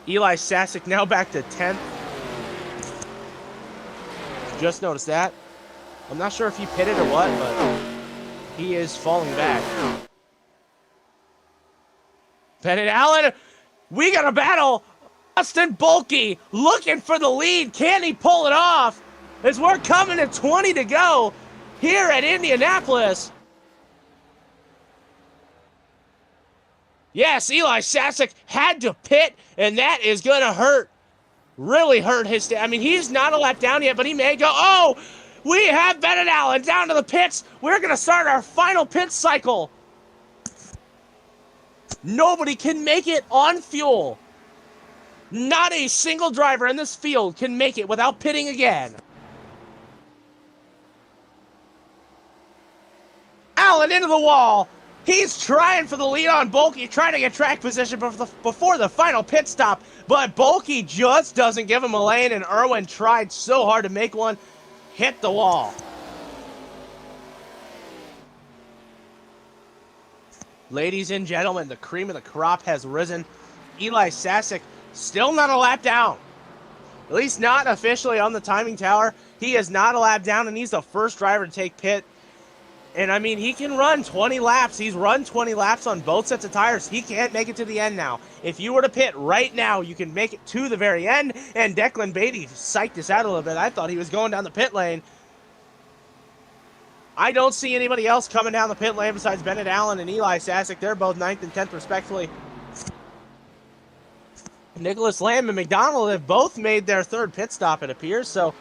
Eli Sasak now back to 10th. Just noticed that. I'm not sure if he pitted or what, but he is falling back. Bennett Allen, we got a battle. Austin Bulkey looking for the lead. Can he pull it off? As we're coming to 20 to go here at Indianapolis. Yes, Eli Sasak had to pit, and that is going to hurt. Really hurt his... I mean, he's not a lap down yet, but he may go... Oh, we have Bennett Allen down to the pits. We're going to start our final pit cycle. Nobody can make it on fuel. Not a single driver in this field can make it without pitting again. Allen into the wall. He's trying for the lead on Bulkey, trying to get track position before the final pit stop, but Bulkey just doesn't give him a lane, and Irwin tried so hard to make one, hit the wall. Ladies and gentlemen, the cream of the crop has risen. Eli Sasak still not a lap down. At least not officially on the timing tower. He is not a lap down, and he's the first driver to take pit. And, I mean, he can run 20 laps. He's run 20 laps on both sets of tires. He can't make it to the end now. If you were to pit right now, you can make it to the very end. And Declan Beatty psyched us out a little bit. I thought he was going down the pit lane. I don't see anybody else coming down the pit lane besides Bennett Allen and Eli Sasak. They're both 9th and 10th, respectively. Nicholas Lamb and McDonald have both made their third pit stop, it appears. So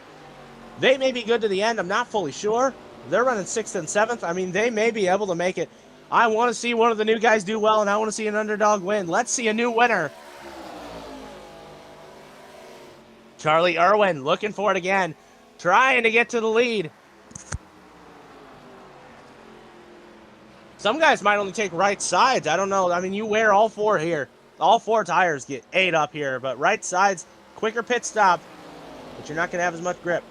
they may be good to the end. I'm not fully sure. They're running 6th and 7th. I mean, they may be able to make it. I want to see one of the new guys do well, and I want to see an underdog win. Let's see a new winner. Charlie Irwin looking for it again. Trying to get to the lead. Some guys might only take right sides. I don't know. I mean, you wear all four here. All four tires get 8 up here, but right sides, quicker pit stop, but you're not going to have as much grip.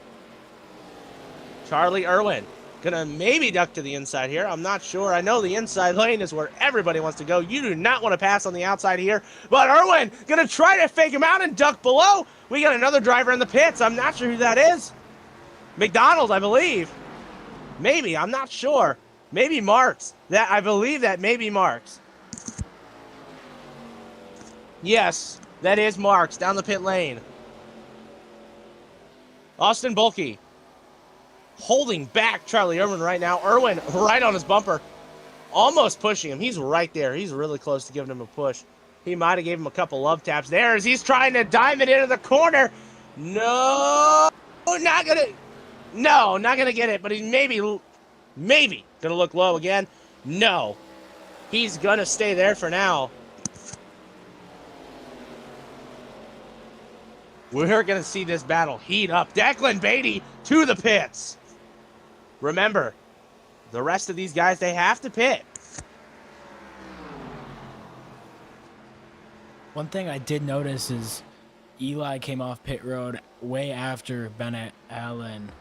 Charlie Irwin. Gonna maybe duck to the inside here. I'm not sure. I know the inside lane is where everybody wants to go. You do not want to pass on the outside here. But Irwin gonna try to fake him out and duck below. We got another driver in the pits. I'm not sure who that is. McDonald, I believe. Maybe. I'm not sure. Maybe Marks. I believe that may be Marks. Yes, that is Marks down the pit lane. Austin Bulkey. Holding back Charlie Irwin right now. Irwin right on his bumper. Almost pushing him. He's right there. He's really close to giving him a push. He might have gave him a couple love taps there as he's trying to dive it into the corner. No, not gonna. No, not gonna get it, but he's maybe gonna look low again. No, he's gonna stay there for now. We're gonna see this battle heat up. Declan Beatty to the pits. Remember, the rest of these guys, they have to pit. One thing I did notice is Eli came off pit road way after Bennett Allen.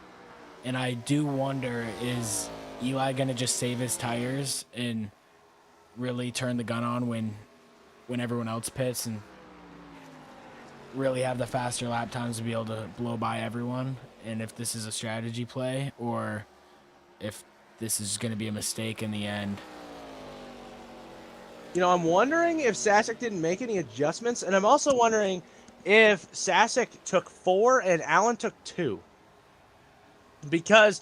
And I do wonder, is Eli going to just save his tires and really turn the gun on when everyone else pits and really have the faster lap times to be able to blow by everyone? And if this is a strategy play or if this is going to be a mistake in the end. You know, I'm wondering if Sasak didn't make any adjustments, and I'm also wondering if Sasak took 4 and Allen took 2. Because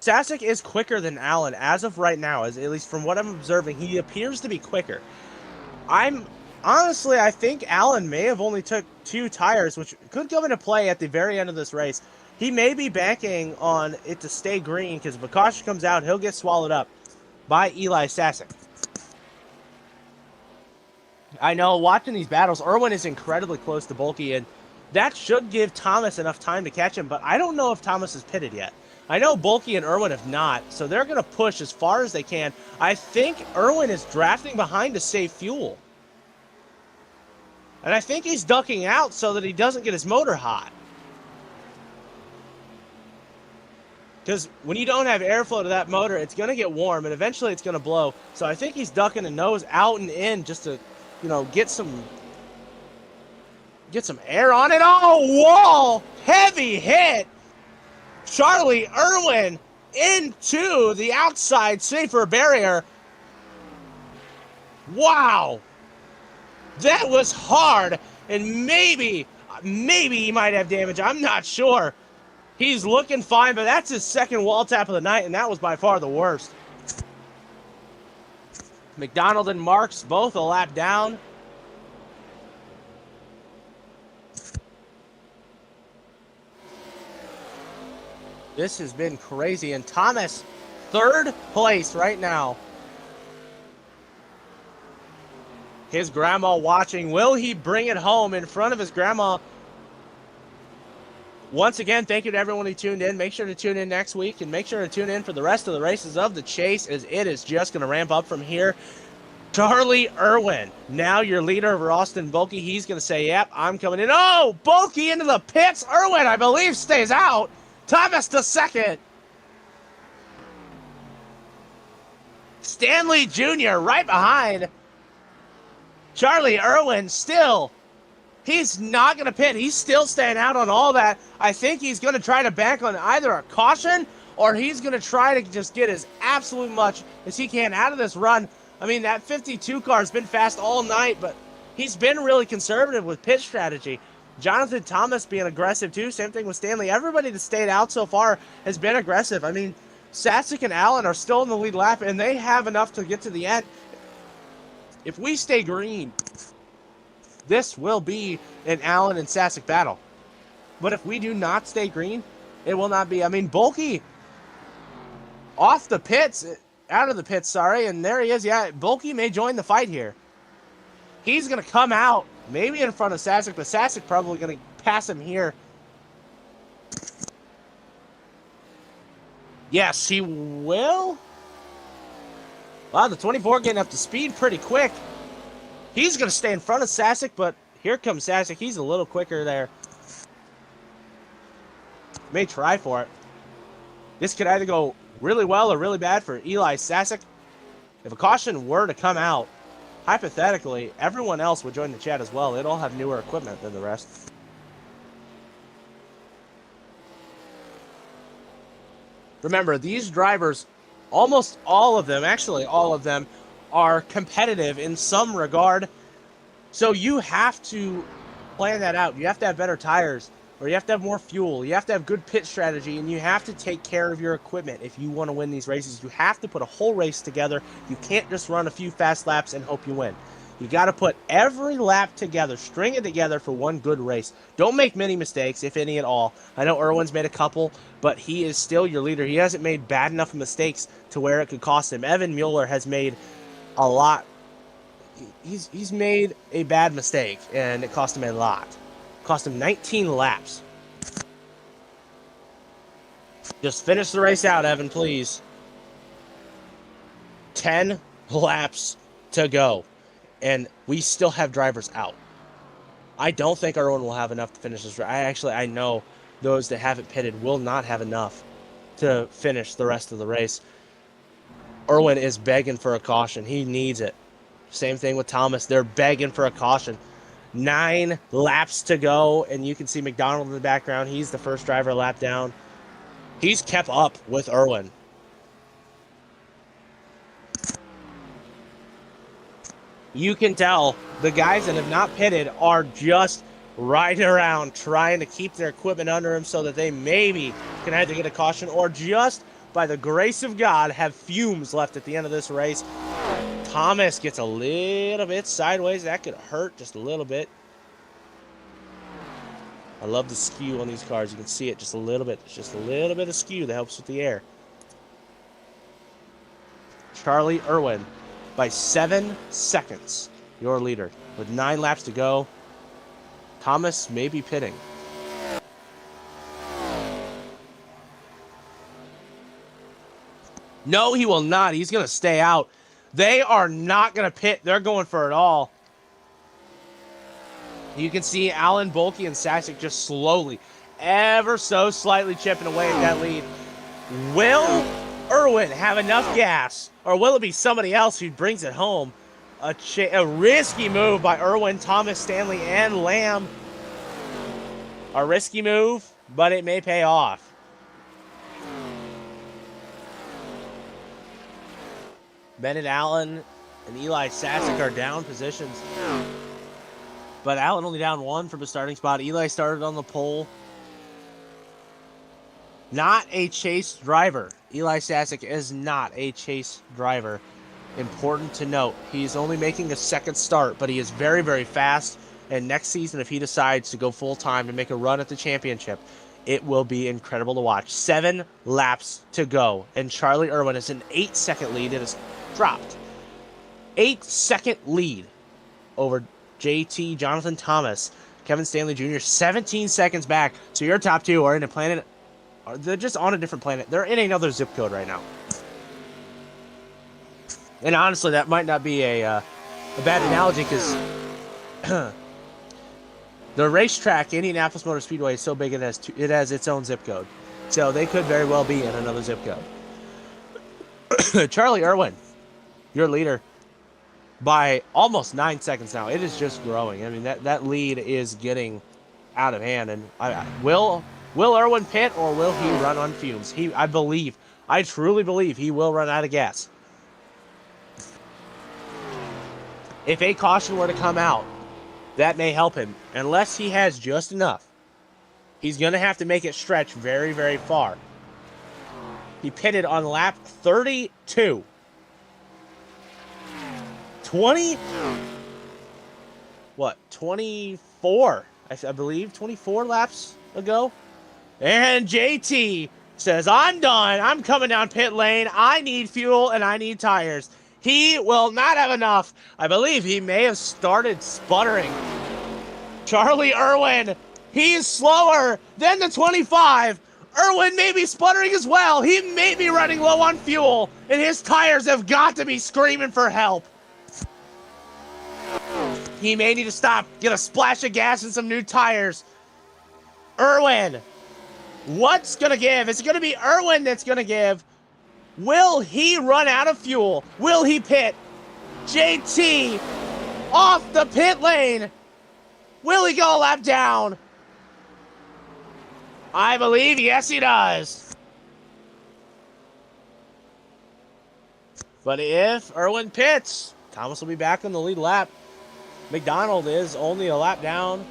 Sasak is quicker than Allen as of right now, at least from what I'm observing. He appears to be quicker. Honestly, I think Allen may have only took 2 tires, which could come into play at the very end of this race. He may be banking on it to stay green, because if a caution comes out, he'll get swallowed up by Eli Sasak. I know, watching these battles, Irwin is incredibly close to Bulkey, and that should give Thomas enough time to catch him, but I don't know if Thomas has pitted yet. I know Bulkey and Irwin have not, so they're going to push as far as they can. I think Irwin is drafting behind to save fuel. And I think he's ducking out so that he doesn't get his motor hot. Because when you don't have airflow to that motor, it's going to get warm, and eventually it's going to blow. So I think he's ducking the nose out and in just to, you know, get some air on it. Oh, wall! Heavy hit! Charlie Irwin into the outside safer barrier. Wow! That was hard, and maybe he might have damage. I'm not sure. He's looking fine, but that's his second wall tap of the night, and that was by far the worst. McDonald and Marks both a lap down. This has been crazy, and Thomas, third place right now. His grandma watching. Will he bring it home in front of his grandma? Once again, thank you to everyone who tuned in. Make sure to tune in next week, and make sure to tune in for the rest of the races of the chase, as it is just going to ramp up from here. Charlie Irwin, now your leader over Austin Bulkey. He's going to say, yep, I'm coming in. Oh, Bulkey into the pits. Irwin, I believe, stays out. Thomas to second. Stanley Jr. right behind. Charlie Irwin still. He's not going to pit. He's still staying out on all that. I think he's going to try to bank on either a caution, or he's going to try to just get as absolute much as he can out of this run. I mean, that 52 car has been fast all night, but he's been really conservative with pit strategy. Jonathan Thomas being aggressive too. Same thing with Stanley. Everybody that stayed out so far has been aggressive. I mean, Sasak and Allen are still in the lead lap, and they have enough to get to the end. If we stay green, this will be an Allen and Sasak battle. But if we do not stay green, it will not be. I mean, Bulkey off the pits, out of the pits, sorry, and there he is. Yeah, Bulkey may join the fight here. He's going to come out, maybe in front of Sasak, but Sasak probably going to pass him here. Yes, he will. Wow, the 24 getting up to speed pretty quick. He's going to stay in front of Sasak, but here comes Sasak. He's a little quicker there. May try for it. This could either go really well or really bad for Eli Sasak. If a caution were to come out, hypothetically, everyone else would join the chat as well. They'd all have newer equipment than the rest. Remember, these drivers, almost all of them, actually all of them, are competitive in some regard. So you have to plan that out. You have to have better tires, or you have to have more fuel. You have to have good pit strategy, and you have to take care of your equipment if you want to win these races. You have to put a whole race together. You can't just run a few fast laps and hope you win. You got to put every lap together, string it together for one good race. Don't make many mistakes, if any at all. I know Irwin's made a couple, but he is still your leader. He hasn't made bad enough mistakes to where it could cost him. Evan Mueller has made a lot. He's made a bad mistake, and it cost him a lot. It cost him 19 laps. Just finish the race out, Evan, please. 10 laps to go, and we still have drivers out. I don't think Irwin will have enough to finish this race. I know those that haven't pitted will not have enough to finish the rest of the race. Irwin is begging for a caution. He needs it. Same thing with Thomas. They're begging for a caution. 9 laps to go, and you can see McDonald in the background. He's the first driver lap down. He's kept up with Irwin. You can tell the guys that have not pitted are just riding around trying to keep their equipment under them so that they maybe can either get a caution or just, by the grace of God, have fumes left at the end of this race. Thomas gets a little bit sideways. That could hurt just a little bit. I love the skew on these cars. You can see it just a little bit. It's just a little bit of skew that helps with the air. Charlie Irwin by 7 seconds, your leader. With 9 laps to go, Thomas may be pitting. No, he will not. He's going to stay out. They are not going to pit. They're going for it all. You can see Allen, Bulkey, and Sasak just slowly, ever so slightly chipping away at that lead. Will Irwin have enough gas, or will it be somebody else who brings it home? A risky move by Irwin, Thomas, Stanley, and Lamb. A risky move, but it may pay off. Bennett Allen and Eli Sasak are down positions. But Allen only down one from the starting spot. Eli started on the pole. Not a chase driver. Eli Sasak is not a chase driver. Important to note. He's only making a second start, but he is very, very fast. And next season, if he decides to go full-time and make a run at the championship, it will be incredible to watch. 7 laps to go. And Charlie Irwin is an 8-second lead. It has dropped. 8-second lead over JT, Jonathan Thomas, Kevin Stanley Jr., 17 seconds back. So your top 2 are in a planet. They're just on a different planet. They're in another zip code right now. And honestly, that might not be a bad analogy because the racetrack, Indianapolis Motor Speedway, is so big it has its own zip code. So they could very well be in another zip code. Charlie Irwin, your leader, by almost 9 seconds now. It is just growing. I mean, that lead is getting out of hand. And will Irwin pit, or will he run on fumes? I truly believe he will run out of gas. If a caution were to come out, that may help him. Unless he has just enough, he's going to have to make it stretch very, very far. He pitted on lap 32. 24, I believe, 24 laps ago. And JT says, I'm done. I'm coming down pit lane. I need fuel and I need tires. He will not have enough. I believe he may have started sputtering. Charlie Irwin, he's slower than the 25. Irwin may be sputtering as well. He may be running low on fuel, and his tires have got to be screaming for help. He may need to stop, get a splash of gas and some new tires. Irwin, what's going to give? Is it going to be Irwin that's going to give? Will he run out of fuel? Will he pit? JT off the pit lane. Will he go a lap down? I believe, yes, he does. But if Irwin pits, Thomas will be back on the lead lap. McDonald is only a lap down.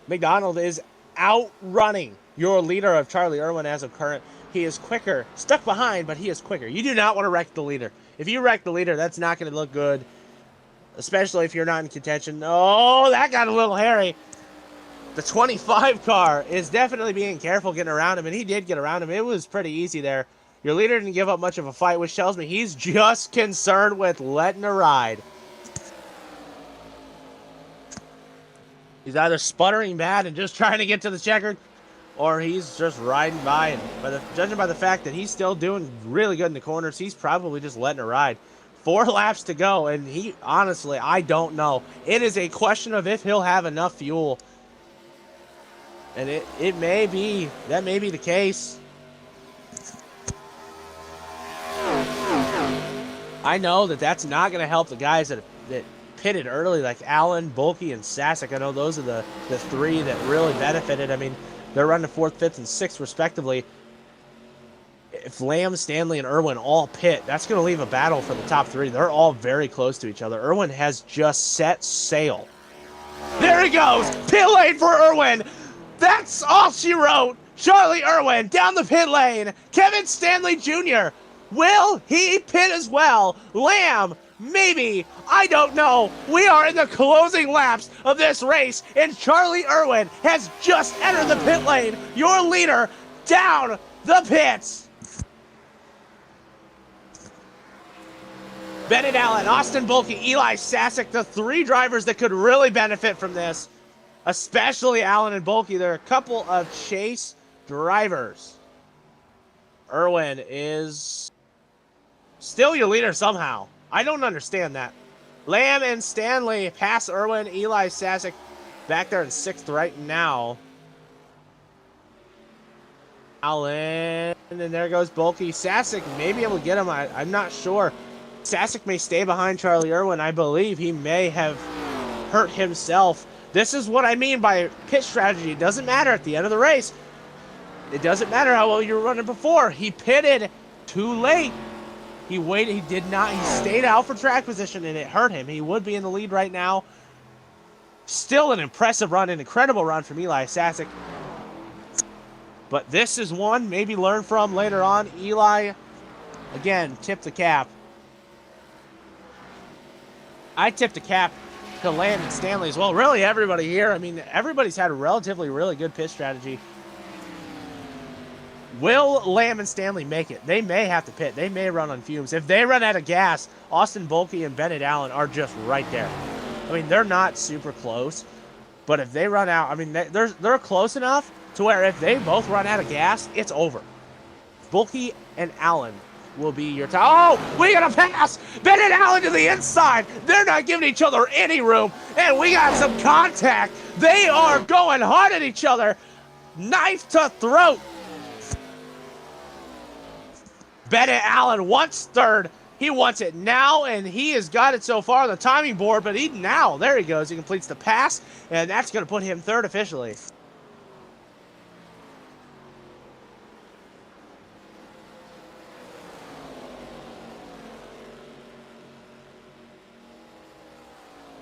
McDonald is outrunning your leader of Charlie Irwin as of current. He is quicker, stuck behind, but he is quicker. You do not want to wreck the leader. If you wreck the leader, that's not going to look good, especially if you're not in contention. Oh, that got a little hairy. The 25 car is definitely being careful getting around him, and he did get around him. It was pretty easy there. Your leader didn't give up much of a fight, which tells me he's just concerned with letting a ride. He's either sputtering bad and just trying to get to the checkered, or he's just riding by. And judging by the fact that he's still doing really good in the corners, he's probably just letting it ride. 4 laps to go, and he, honestly, I don't know. It is a question of if he'll have enough fuel. And it may be, that may be the case. I know that that's not going to help the guys that pitted early, like Allen, Bulkey, and Sasak. I know those are the 3 that really benefited. I mean, they're running 4th, 5th, and 6th, respectively. If Lamb, Stanley, and Irwin all pit, that's going to leave a battle for the top 3. They're all very close to each other. Irwin has just set sail. There he goes! Pit lane for Irwin! That's all she wrote! Charlie Irwin down the pit lane! Kevin Stanley Jr. Will he pit as well? Lamb, maybe. I don't know. We are in the closing laps of this race, and Charlie Irwin has just entered the pit lane. Your leader down the pits. Bennett Allen, Austin Bulkey, Eli Sasak, the 3 drivers that could really benefit from this, especially Allen and Bulkey. They're a couple of chase drivers. Irwin is still your leader somehow. I don't understand that. Lamb and Stanley pass Irwin. Eli Sasak back there in 6th right now. Allen, and then there goes Bulky. Sasak may be able to get him. I'm not sure. Sasak may stay behind Charlie Irwin. I believe he may have hurt himself. This is what I mean by pit strategy. It doesn't matter at the end of the race. It doesn't matter how well you were running before. He pitted too late. He waited. He did not. He stayed out for track position, and it hurt him. He would be in the lead right now. Still an impressive run, an incredible run from Eli Sasak. But this is one maybe learn from later on. Eli, again, tip the cap. I tipped the cap to Landon Stanley as well. Really, everybody here. I mean, everybody's had a relatively really good pit strategy. Will Lamb and Stanley make it? They may have to pit. They may run on fumes. If they run out of gas, Austin Bulky and Bennett Allen are just right there. I mean, they're not super close, but if they run out, I mean, they're close enough to where if they both run out of gas, it's over. Bulky and Allen will be your time. Oh, we got a pass. Bennett Allen to the inside. They're not giving each other any room, and we got some contact. They are going hard at each other. Knife to throat. Bennett Allen wants third. He wants it now, and he has got it so far on the timing board, but there he goes. He completes the pass, and that's going to put him third officially.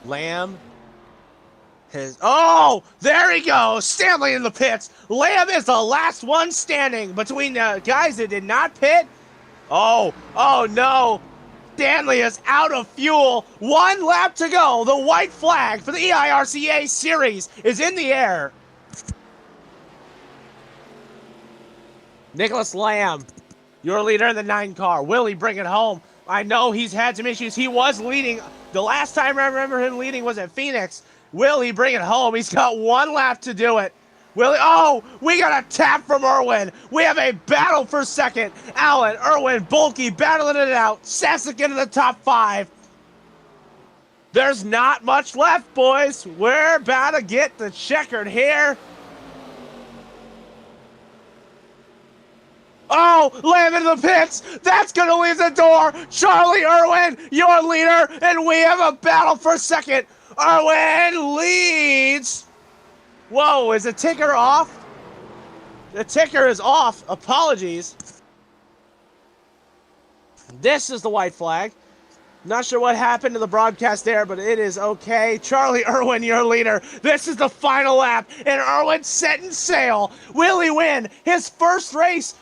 Lamb oh, there he goes. Stanley in the pits. Lamb is the last one standing between the guys that did not pit. Oh no. Stanley is out of fuel. 1 lap to go. The white flag for the EIRCA Series is in the air. Nicholas Lamb, your leader in the 9 car. Will he bring it home? I know he's had some issues. He was leading. The last time I remember him leading was at Phoenix. Will he bring it home? He's got 1 lap to do it. Will he? Oh, we got a tap from Irwin. We have a battle for second. Allen, Irwin, Bulky battling it out. Sasak into the top 5. There's not much left, boys. We're about to get the checkered here. Oh, Lamb in the pits. That's going to leave the door. Charlie Irwin, your leader, and we have a battle for second. Irwin leads. Whoa, is the ticker off? The ticker is off. Apologies. This is the white flag. Not sure what happened to the broadcast there, but it is okay. Charlie Irwin, your leader. This is the final lap, and Irwin setting sail. Will he win his first race?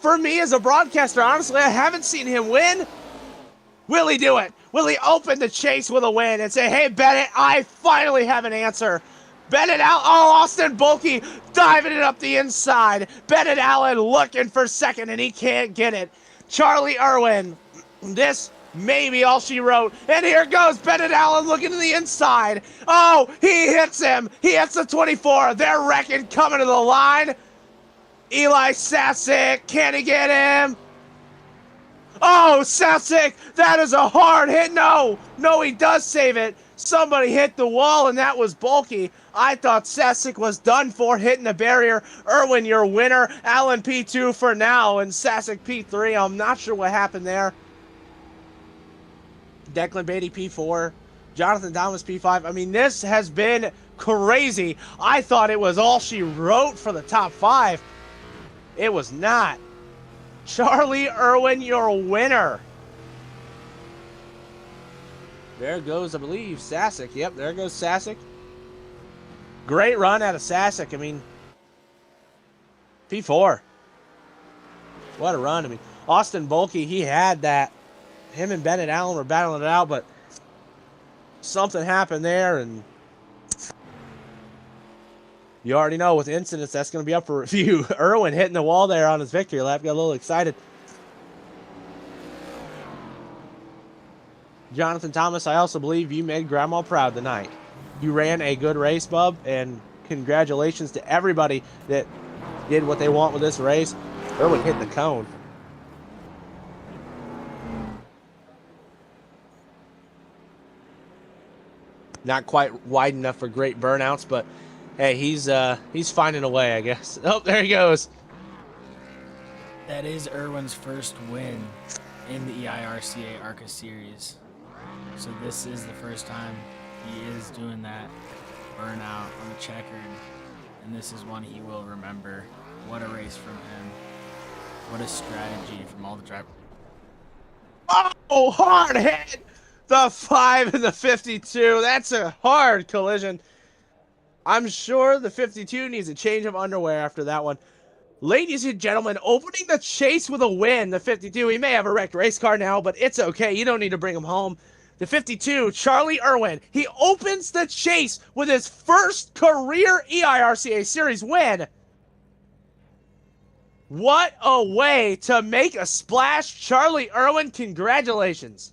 For me as a broadcaster, honestly, I haven't seen him win. Will he do it? Will he open the chase with a win and say, hey, Bennett, I finally have an answer. Bennett Allen, oh, Austin Bulky diving it up the inside. Bennett Allen looking for second, and he can't get it. Charlie Irwin, this may be all she wrote. And here goes Bennett Allen looking to the inside. Oh, he hits him. He hits the 24. They're wrecking, coming to the line. Eli Sasak, can he get him? Oh, Sasak, that is a hard hit. No, he does save it. Somebody hit the wall, and that was Bulky. I thought Sasak was done for, hitting the barrier. Irwin, your winner. Allen P2 for now, and Sasak P3. I'm not sure what happened there. Declan Beatty P4. Jonathan Thomas P5. I mean, this has been crazy. I thought it was all she wrote for the top 5. It was not. Charlie Irwin, your winner. There goes, I believe, Sasak. Yep, there goes Sasak. Great run out of Sasak. I mean, P4. What a run. I mean, Austin Bulky, he had that. Him and Bennett Allen were battling it out, but something happened there, and you already know with incidents, that's going to be up for review. Irwin hitting the wall there on his victory lap. Got a little excited. Jonathan Thomas, I also believe you made Grandma proud tonight. You ran a good race, bub, and congratulations to everybody that did what they want with this race. Irwin hit the cone. Not quite wide enough for great burnouts, but hey, he's finding a way, I guess. Oh, there he goes. That is Irwin's first win in the EIRCA ARCA Series. So this is the first time he is doing that burnout on the checkered. And this is one he will remember. What a race from him. What a strategy from all the drivers. Oh, hard hit! The 5 and the 52. That's a hard collision. I'm sure the 52 needs a change of underwear after that one. Ladies and gentlemen, opening the chase with a win, the 52. He may have a wrecked race car now, but it's okay. You don't need to bring him home. The 52, Charlie Irwin. He opens the chase with his first career EIRCA Series win. What a way to make a splash, Charlie Irwin. Congratulations.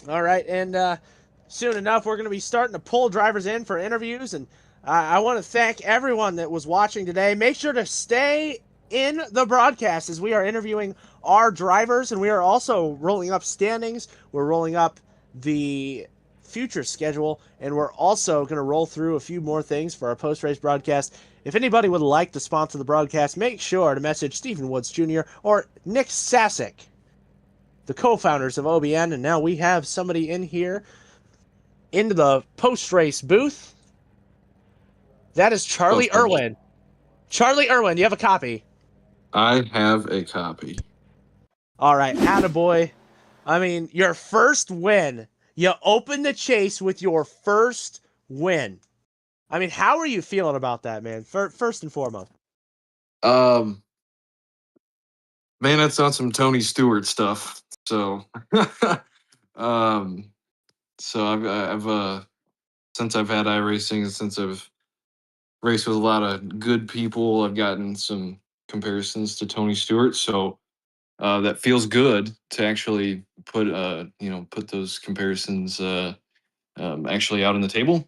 All right, and soon enough, we're going to be starting to pull drivers in for interviews, and I want to thank everyone that was watching today. Make sure to stay in the broadcast as we are interviewing our drivers, and we are also rolling up standings. We're rolling up the future schedule, and we're also going to roll through a few more things for our post-race broadcast. If anybody would like to sponsor the broadcast, make sure to message Stephen Woods Jr. or Nick Sasak, the co-founders of OBN, and now we have somebody in here into the post-race booth. That is Charlie Irwin. Charlie Irwin, you have a copy? I have a copy. All right, attaboy. I mean, your first win. You opened the chase with your first win. I mean, how are you feeling about that, man? First and foremost. Man, that's on some Tony Stewart stuff. So, so I've since I've had iRacing, since I've raced with a lot of good people, I've gotten some comparisons to Tony Stewart. So that feels good to actually put put those comparisons actually out on the table.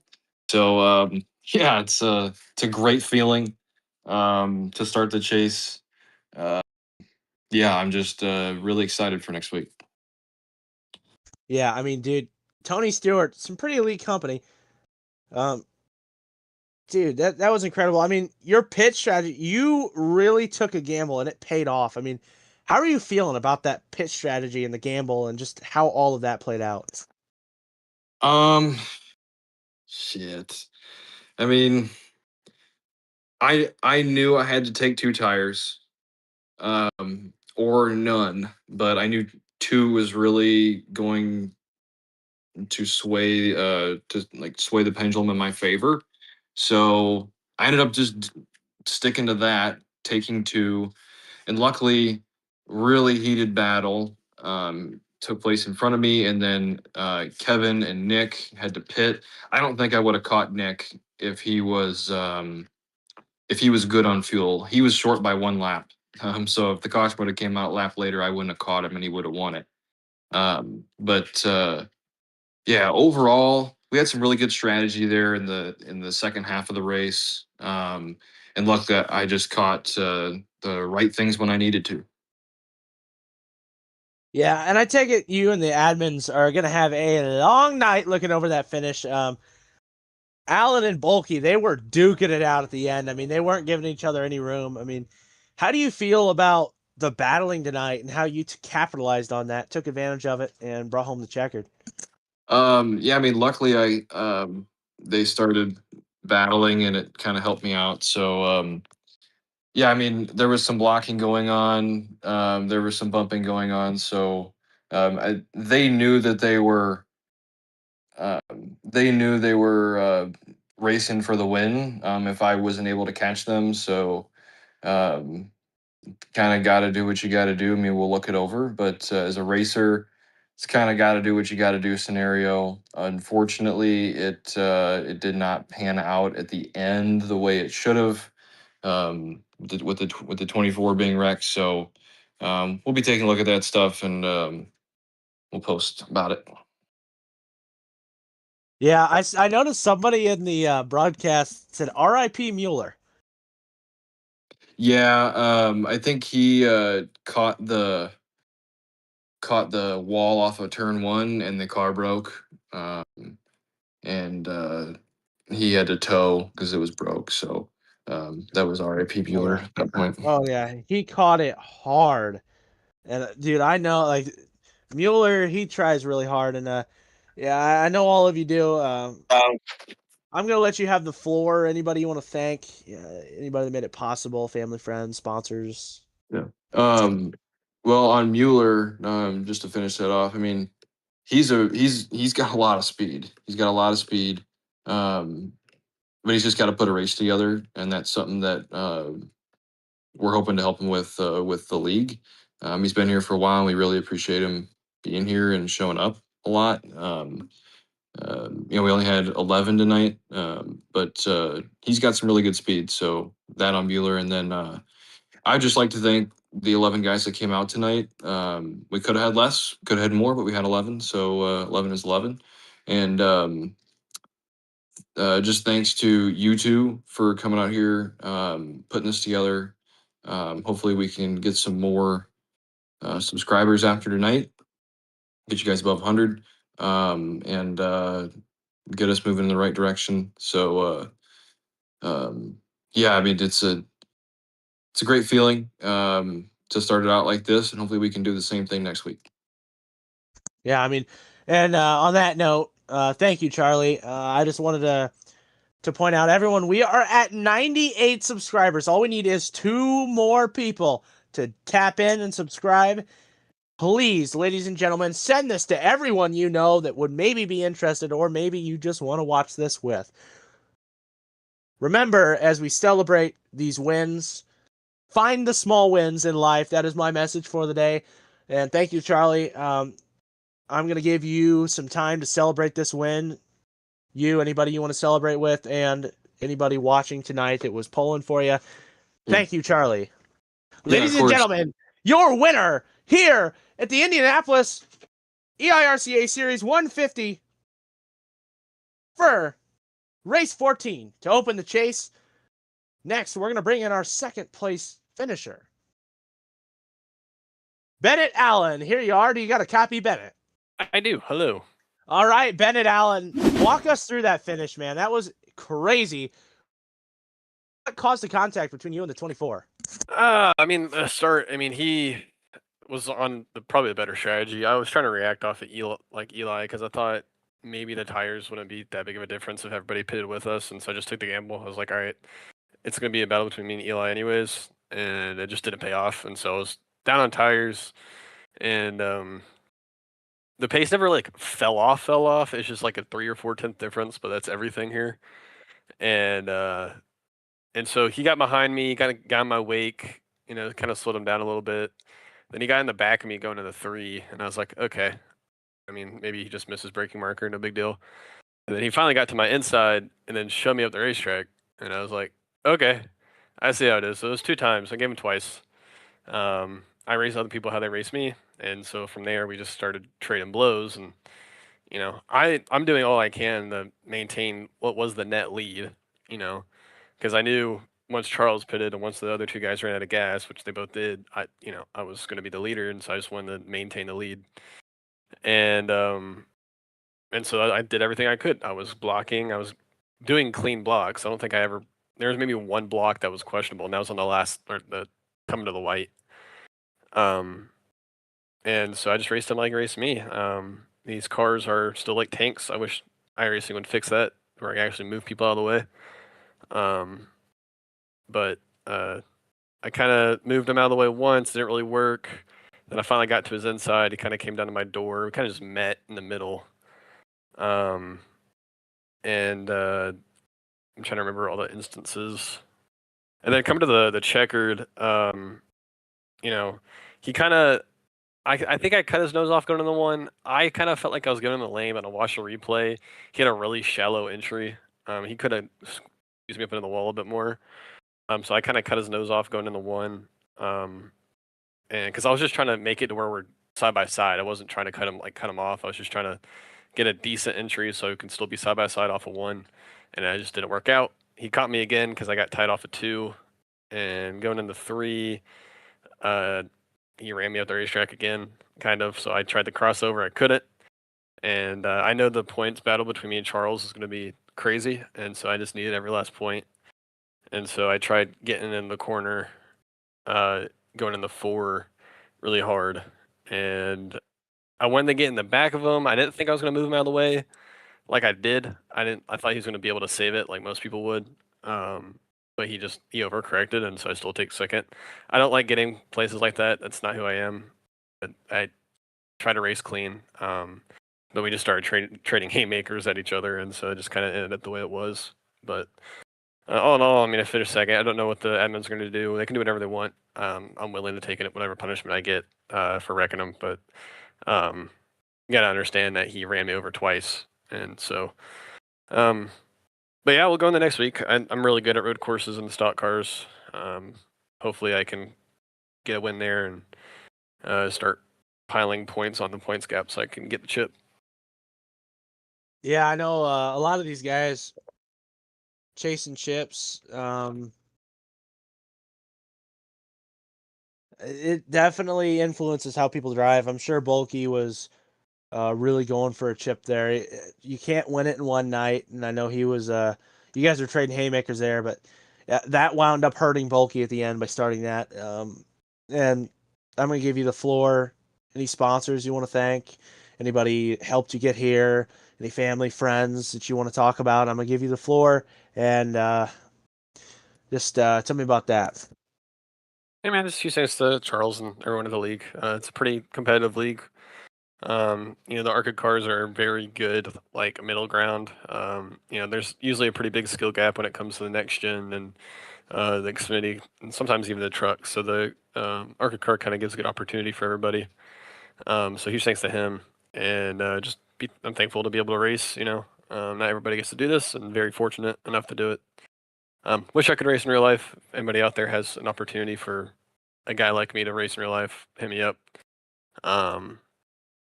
So yeah, it's a great feeling to start the chase. Yeah, I'm just really excited for next week. Yeah, I mean, dude, Tony Stewart, some pretty elite company. Dude, that was incredible. I mean, your pitch strategy, you really took a gamble and it paid off. I mean, how are you feeling about that pitch strategy and the gamble and just how all of that played out? Shit. I mean, I knew I had to take two tires, or none, but I knew two was really going to sway the pendulum in my favor. So I ended up just sticking to that, taking two, and luckily, really heated battle took place in front of me, and then Kevin and Nick had to pit. I don't think I would have caught Nick if he was good on fuel. He was short by one lap. So if the caution would have came out a lap later, I wouldn't have caught him, and he would have won it. But yeah, overall, we had some really good strategy there in the second half of the race. And luckily, I just caught the right things when I needed to. Yeah, and I take it you and the admins are going to have a long night looking over that finish. Allen and Bulky, they were duking it out at the end. I mean, they weren't giving each other any room. I mean, how do you feel about the battling tonight and how you capitalized on that, took advantage of it, and brought home the checkered? Yeah, I mean, luckily, they started battling, and it kind of helped me out. So, yeah, I mean, there was some blocking going on. There was some bumping going on. So, they knew that they knew they were racing for the win. If I wasn't able to catch them, so um, kind of got to do what you got to do. I mean, we'll look it over, but as a racer, it's kind of got to do what you got to do scenario. Unfortunately, it did not pan out at the end the way it should have, with the 24 being wrecked. So we'll be taking a look at that stuff, and we'll post about it. Yeah, I noticed somebody in the broadcast said R.I.P. Mueller. Yeah, I think he caught the wall off of turn one, and the car broke, and he had to tow because it was broke. So that was R.I.P. Bueller at that point. Oh yeah, he caught it hard, and dude, I know like Mueller, he tries really hard, and yeah, I know all of you do. I'm gonna let you have the floor. Anybody you want to thank? Yeah, anybody that made it possible? Family, friends, sponsors. Yeah. Well, on Mueller, just to finish that off, I mean, he's got a lot of speed. He's got a lot of speed. But he's just got to put a race together, and that's something that we're hoping to help him with the league. He's been here for a while, and we really appreciate him being here and showing up a lot. We only had 11 tonight, but he's got some really good speed. So that on Mueller, and then I'd just like to thank the 11 guys that came out tonight. We could have had less, could have had more, but we had 11. So 11 is 11, and just thanks to you two for coming out here, putting this together. Hopefully, we can get some more subscribers after tonight, get you guys above 100, and get us moving in the right direction. So, yeah, I mean, it's a great feeling to start it out like this, and hopefully, we can do the same thing next week. Yeah, I mean, and on that note, thank you, Charlie. I just wanted to point out, everyone, we are at 98 subscribers. All we need is 2 more people to tap in and subscribe. Please, ladies and gentlemen, send this to everyone you know that would maybe be interested, or maybe you just want to watch this with. Remember, as we celebrate these wins, find the small wins in life. That is my message for the day. And thank you, Charlie. I'm going to give you some time to celebrate this win. You, anybody you want to celebrate with, and anybody watching tonight that was pulling for you. Thank you, Charlie. Yeah, Ladies of and course. gentlemen, your winner here at the Indianapolis EIRCA Series 150 for race 14 to open the chase. Next, we're going to bring in our second place finisher, Bennett Allen. Here you are. Do you got a copy, Bennett? I do. Hello. All right, Bennett Allen, walk us through that finish, man. That was crazy. What caused the contact between you and the 24? I mean, the start. I mean, he was on probably the better strategy. I was trying to react off of Eli, because I thought maybe the tires wouldn't be that big of a difference if everybody pitted with us, and so I just took the gamble. I was like, all right, it's gonna be a battle between me and Eli anyways, and it just didn't pay off, and so I was down on tires, and the pace never like fell off. It's just like a 3 or 4 tenth difference, but that's everything here, and so he got behind me, kind of got in my wake, kind of slowed him down a little bit. Then he got in the back of me going to the 3, and I was like, okay. I mean, maybe he just missed his braking marker, no big deal. And then he finally got to my inside and then showed me up the racetrack, and I was like, okay, I see how it is. So it was 2 times. I gave him twice. I raced other people how they race me, and so from there we just started trading blows, and I'm doing all I can to maintain what was the net lead, because I knew once Charles pitted and once the other 2 guys ran out of gas, which they both did, I was going to be the leader, and so I just wanted to maintain the lead. And so I did everything I could. I was blocking. I was doing clean blocks. I don't think there was maybe 1 block that was questionable, and that was on the last, or the coming to the white. And so I just raced him like he raced me. These cars are still like tanks. I wish iRacing would fix that, where I can actually move people out of the way. But I kind of moved him out of the way once. Didn't really work. Then I finally got to his inside. He kind of came down to my door. We kind of just met in the middle. And I'm trying to remember all the instances. And then coming to the checkered, he kind of, I think I cut his nose off going in the 1. I kind of felt like I was giving him a lane, but I watched the replay. He had a really shallow entry. He could have squeezed me up into the wall a bit more. So I kind of cut his nose off going in the 1. And because I was just trying to make it to where we're side by side. I wasn't trying to cut him off. I was just trying to get a decent entry so it can still be side by side off of 1. And it just didn't work out. He caught me again because I got tied off of 2. And going into 3, he ran me up the racetrack again, kind of. So I tried to cross over. I couldn't. And I know the points battle between me and Charles is going to be crazy. And so I just needed every last point. and so I tried getting in the corner, going in the 4 really hard, and I wanted to get in the back of him. I didn't think I was going to move him out of the way like I did. I thought he was going to be able to save it like most people would. But he overcorrected, and so I still take second. I don't like getting places like that. That's not who I am. I try to race clean. But we just started trading haymakers at each other, and so it just kind of ended up the way it was. But all in all, I mean, I finished second. I don't know what the admin's going to do. They can do whatever they want. I'm willing to take it, whatever punishment I get for wrecking them. But you got to understand that he ran me over twice, and so. But yeah, we'll go in the next week. I'm really good at road courses and the stock cars. Hopefully, I can get a win there and start piling points on the points gap so I can get the chip. Yeah, I know a lot of these guys chasing chips. It definitely influences how people drive. I'm sure Bulky was really going for a chip there. You can't win it in one night, and I know he was. You guys are trading haymakers there, but that wound up hurting Bulky at the end by starting that. And I'm gonna give you the floor. Any sponsors you want to thank? Anybody helped you get here? Any family, friends that you want to talk about? I'm gonna give you the floor, and just tell me about that. Hey man, just 2 cents to Charles and everyone in the league. It's a pretty competitive league. The ARCA cars are very good, like middle ground. There's usually a pretty big skill gap when it comes to the next gen and the Xfinity, and sometimes even the truck. So the ARCA car kind of gives a good opportunity for everybody. So huge thanks to him, and I'm thankful to be able to race. Not everybody gets to do this, and very fortunate enough to do it. Wish I could race in real life. If anybody out there has an opportunity for a guy like me to race in real life, hit me up.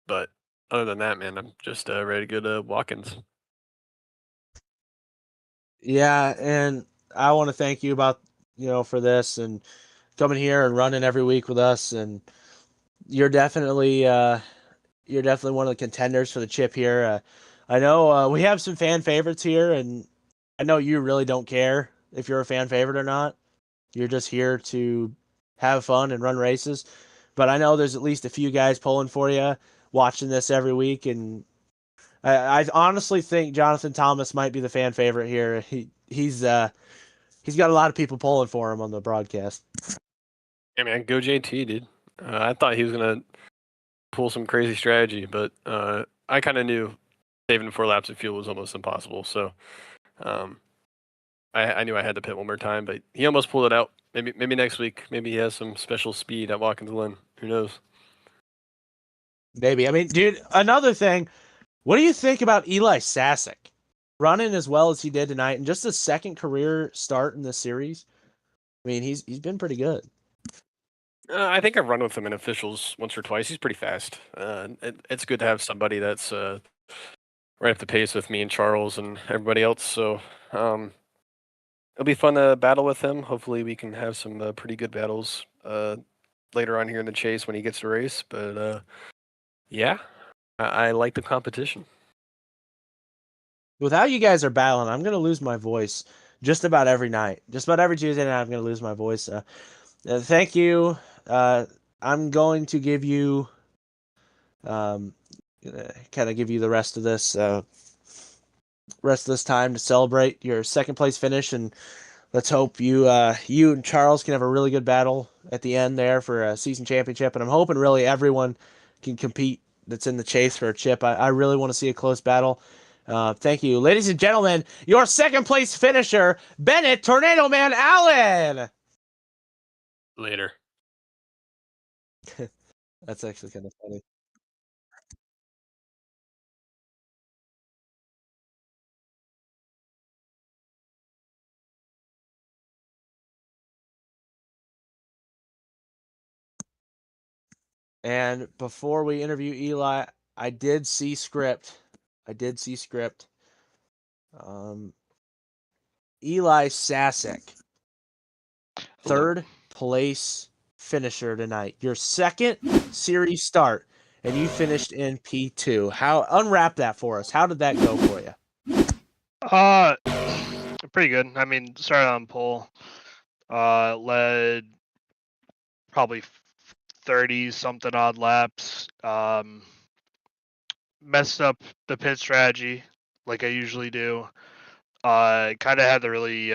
But other than that, man, I'm just ready to go to Watkins. Yeah, and I want to thank you for this and coming here and running every week with us. And you're definitely one of the contenders for the chip here. I know we have some fan favorites here, and I know you really don't care if you're a fan favorite or not. You're just here to have fun and run races. But I know there's at least a few guys pulling for you, watching this every week, and I honestly think Jonathan Thomas might be the fan favorite here. He's got a lot of people pulling for him on the broadcast. Yeah, man, go JT, dude. I thought he was gonna pull some crazy strategy, but I kind of knew saving 4 laps of fuel was almost impossible. So I knew I had to pit one more time, but he almost pulled it out. Maybe next week. Maybe he has some special speed at Watkins Glen. Who knows? Maybe. I mean, dude, another thing. What do you think about Eli Sasak running as well as he did tonight and just a second career start in this series? I mean, he's been pretty good. I think I've run with him in officials once or twice. He's pretty fast. It's good to have somebody that's right up the pace with me and Charles and everybody else. So it'll be fun to battle with him. Hopefully, we can have some pretty good battles later on here in the chase when he gets to race. But yeah, I like the competition. With how you guys are battling, I'm going to lose my voice just about every night. Just about every Tuesday night, I'm going to lose my voice. Thank you. I'm going to give you, kind of give you the rest of this time to celebrate your second place finish, and let's hope you and Charles can have a really good battle at the end there for a season championship. And I'm hoping really everyone can compete that's in the chase for a chip. I really want to see a close battle. Thank you. Ladies and gentlemen, your second place finisher, Bennett Tornado Man Allen. Later. That's actually kind of funny. And before we interview Eli, I did see script. Eli Sasak, third place finisher tonight. Your second series start, and you finished in P2. How unwrap that for us? How did that go for you? pretty good. I mean, started on pole, led probably 30 something odd laps. Messed up the pit strategy like I usually do. Kind of had to really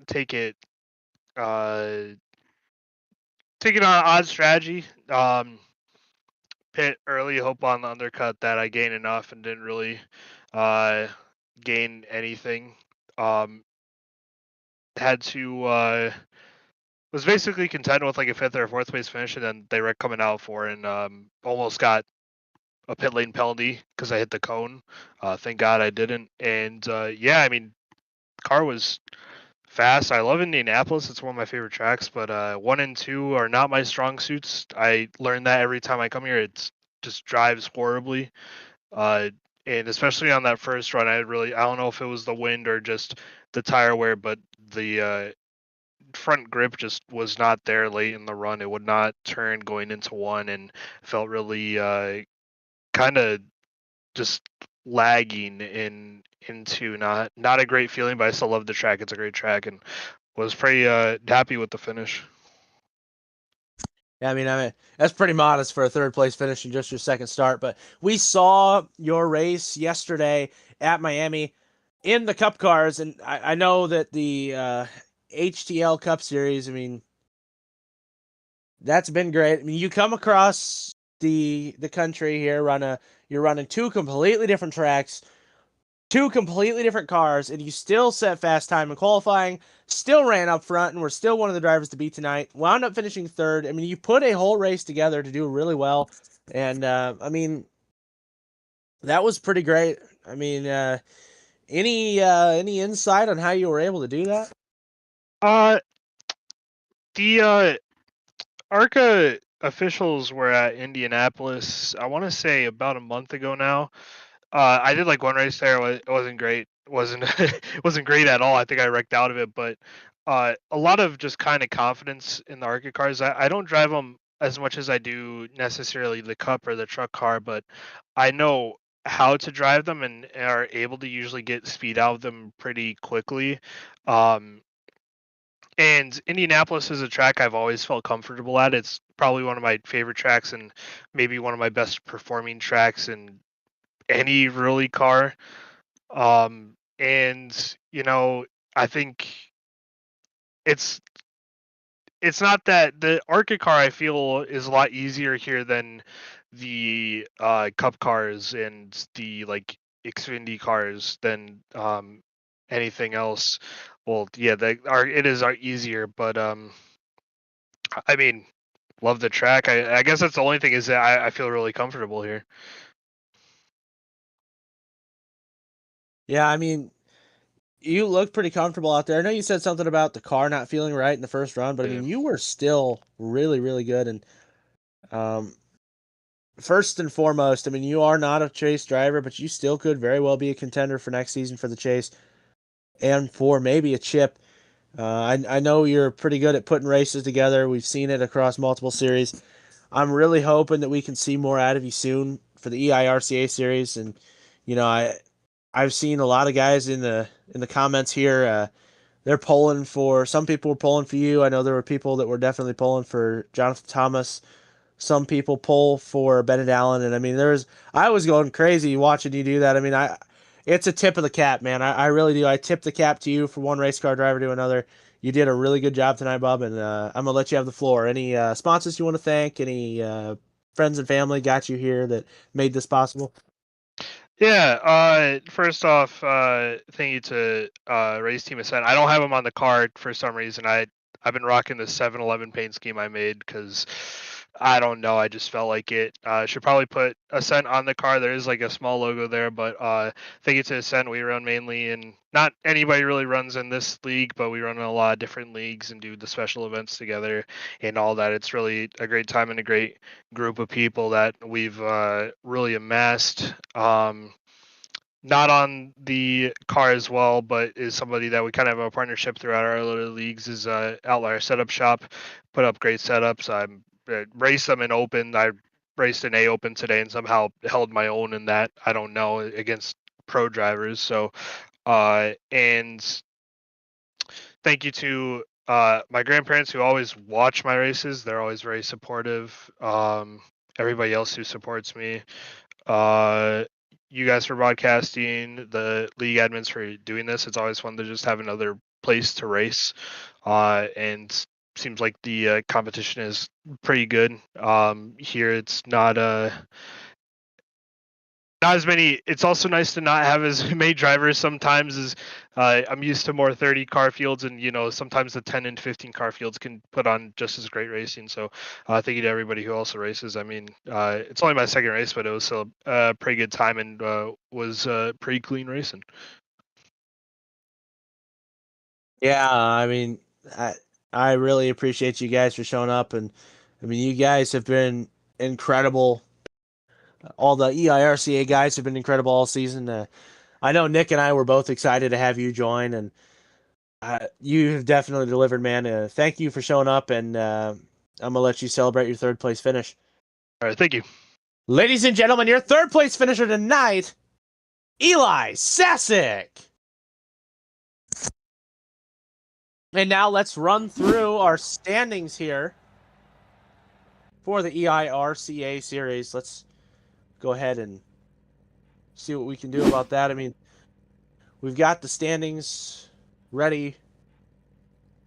take it on odd strategy. Pit early, hope on the undercut that I gain enough, and didn't really gain anything. Had to was basically content with like a 5th or 4th place finish, and then they were coming out for, and almost got a pit lane penalty because I hit the cone. Thank God I didn't. And yeah, I mean, car was fast. I love Indianapolis. It's one of my favorite tracks, but 1 and 2 are not my strong suits. I learn that every time I come here. It just drives horribly. And especially on that first run, I don't know if it was the wind or just the tire wear, but the front grip just was not there late in the run. It would not turn going into 1, and felt really kind of just lagging into not a great feeling, but I still love the track. It's a great track, and was pretty happy with the finish. Yeah, I mean that's pretty modest for a 3rd place finish in just your 2nd start. But we saw your race yesterday at Miami in the Cup cars, and I know that the HTL Cup Series, I mean, that's been great. I mean, you come across the country here, you're running 2 completely different tracks, 2 completely different cars, and you still set fast time in qualifying, still ran up front, and were still one of the drivers to beat tonight. Wound up finishing 3rd. I mean, you put a whole race together to do really well, and I mean, that was pretty great. I mean, any insight on how you were able to do that? The ARCA officials were at Indianapolis, I want to say about a month ago now. I did like 1 race there. It wasn't great. Wasn't wasn't great at all. I think I wrecked out of it. But a lot of just kind of confidence in the ARCA cars. I don't drive them as much as I do necessarily the Cup or the truck car, but I know how to drive them and are able to usually get speed out of them pretty quickly. And Indianapolis is a track I've always felt comfortable at. It's probably one of my favorite tracks, and maybe one of my best performing tracks in any really car. And I think it's not that the ARCA car I feel is a lot easier here than the Cup cars and the like Xfinity cars than anything else. Well, yeah, it is easier, but I mean, love the track. I guess that's the only thing, is that I feel really comfortable here. Yeah, I mean, you looked pretty comfortable out there. I know you said something about the car not feeling right in the first run, but I mean, you were still really, really good. And first and foremost, I mean, you are not a chase driver, but you still could very well be a contender for next season for the chase and for maybe a chip. I know you're pretty good at putting races together. We've seen it across multiple series. I'm really hoping that we can see more out of you soon for the EIRCA series. And I've seen a lot of guys in the comments here. They're polling for, some people were polling for you. I know there were people that were definitely polling for Jonathan Thomas. Some people pull for Bennett Allen, and I mean, I was going crazy watching you do that. I mean, it's a tip of the cap, man. I really do. I tip the cap to you for one race car driver to another. You did a really good job tonight, Bob, and I'm gonna let you have the floor. Any sponsors you want to thank? Any friends and family got you here that made this possible? Yeah, first off, thank you to Race Team Ascent. I don't have them on the card for some reason. I've been rocking the 7-Eleven paint scheme I made because I don't know. I just felt like it. Should probably put Ascent on the car. There is like a small logo there, but thank you to Ascent. We run mainly, and not anybody really runs in this league, but we run in a lot of different leagues and do the special events together and all that. It's really a great time and a great group of people that we've really amassed. Not on the car as well, but is somebody that we kind of have a partnership throughout our other leagues, is Outlier Setup Shop. Put up great setups. I raced them in open. I raced an A Open today and somehow held my own in that. I don't know, against pro drivers. So and thank you to my grandparents who always watch my races. They're always very supportive. Everybody else who supports me. You guys for broadcasting, the league admins for doing this. It's always fun to just have another place to race. And seems like the competition is pretty good. Here it's not as many. It's also nice to not have as many drivers sometimes as I'm used to more 30 car fields, and sometimes the 10 and 15 car fields can put on just as great racing. So thank you to everybody who also races. I mean, it's only my second race, but it was still a pretty good time and was pretty clean racing. Yeah, I mean, I really appreciate you guys for showing up, and I mean, you guys have been incredible. All the EIRCA guys have been incredible all season. I know Nick and I were both excited to have you join, and you have definitely delivered, man. Thank you for showing up, and I'm gonna let you celebrate your third place finish. All right, thank you. Ladies and gentlemen, your third place finisher tonight, Eli Sasak. And now let's run through our standings here for the EIRCA series. Let's go ahead and see what we can do about that. I mean, we've got the standings ready.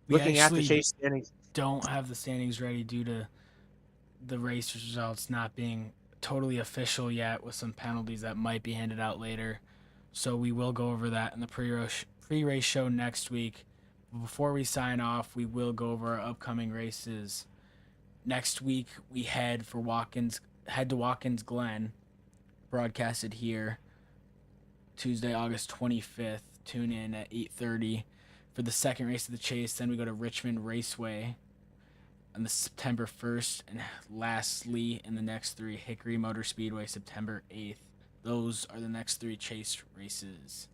Looking at the chase standings. Don't have the standings ready due to the race results not being totally official yet, with some penalties that might be handed out later. So we will go over that in the pre-race show next week. Before we sign off, we will go over our upcoming races. Next week we head to Watkins Glen, broadcasted here Tuesday, August 25th. Tune in at 8:30 for the second race of the chase. Then we go to Richmond Raceway on the September 1st, and lastly in the next three, Hickory Motor Speedway September 8th. Those are the next three chase races.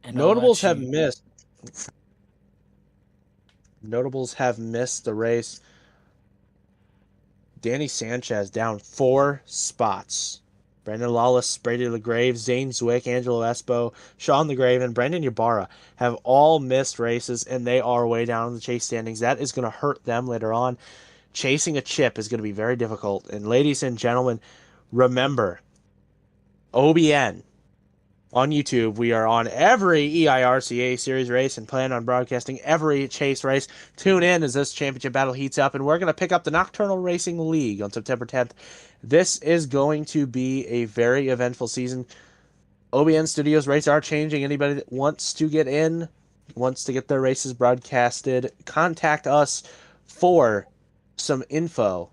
And Notables have missed. Notables have missed the race. Danny Sanchez down 4 spots. Brandon Lawless, Brady LeGrave, Zane Zwick, Angelo Espo, Sean LeGrave, and Brandon Ybarra have all missed races, and they are way down in the chase standings. That is going to hurt them later on. Chasing a chip is going to be very difficult. And ladies and gentlemen, remember, OBN on YouTube. We are on every EIRCA series race and plan on broadcasting every chase race. Tune in as this championship battle heats up, and we're going to pick up the Nocturnal Racing League on September 10th. This is going to be a very eventful season. OBN Studios rates are changing. Anybody that wants to get in, wants to get their races broadcasted, contact us for some info.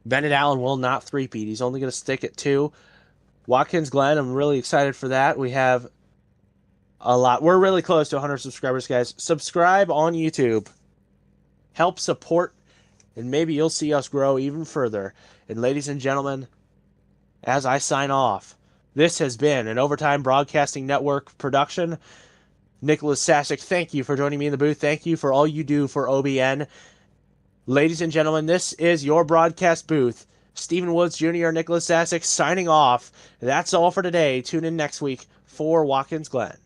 Bennett Allen will not three-peat. He's only going to stick at 2. Watkins Glen, I'm really excited for that. We have a lot. We're really close to 100 subscribers, guys. Subscribe on YouTube. Help support, and maybe you'll see us grow even further. And ladies and gentlemen, as I sign off, this has been an Overtime Broadcasting Network production. Nicholas Sasak, thank you for joining me in the booth. Thank you for all you do for OBN. Ladies and gentlemen, this is your broadcast booth. Stephen Woods Jr., Nicholas Sasak signing off. That's all for today. Tune in next week for Watkins Glen.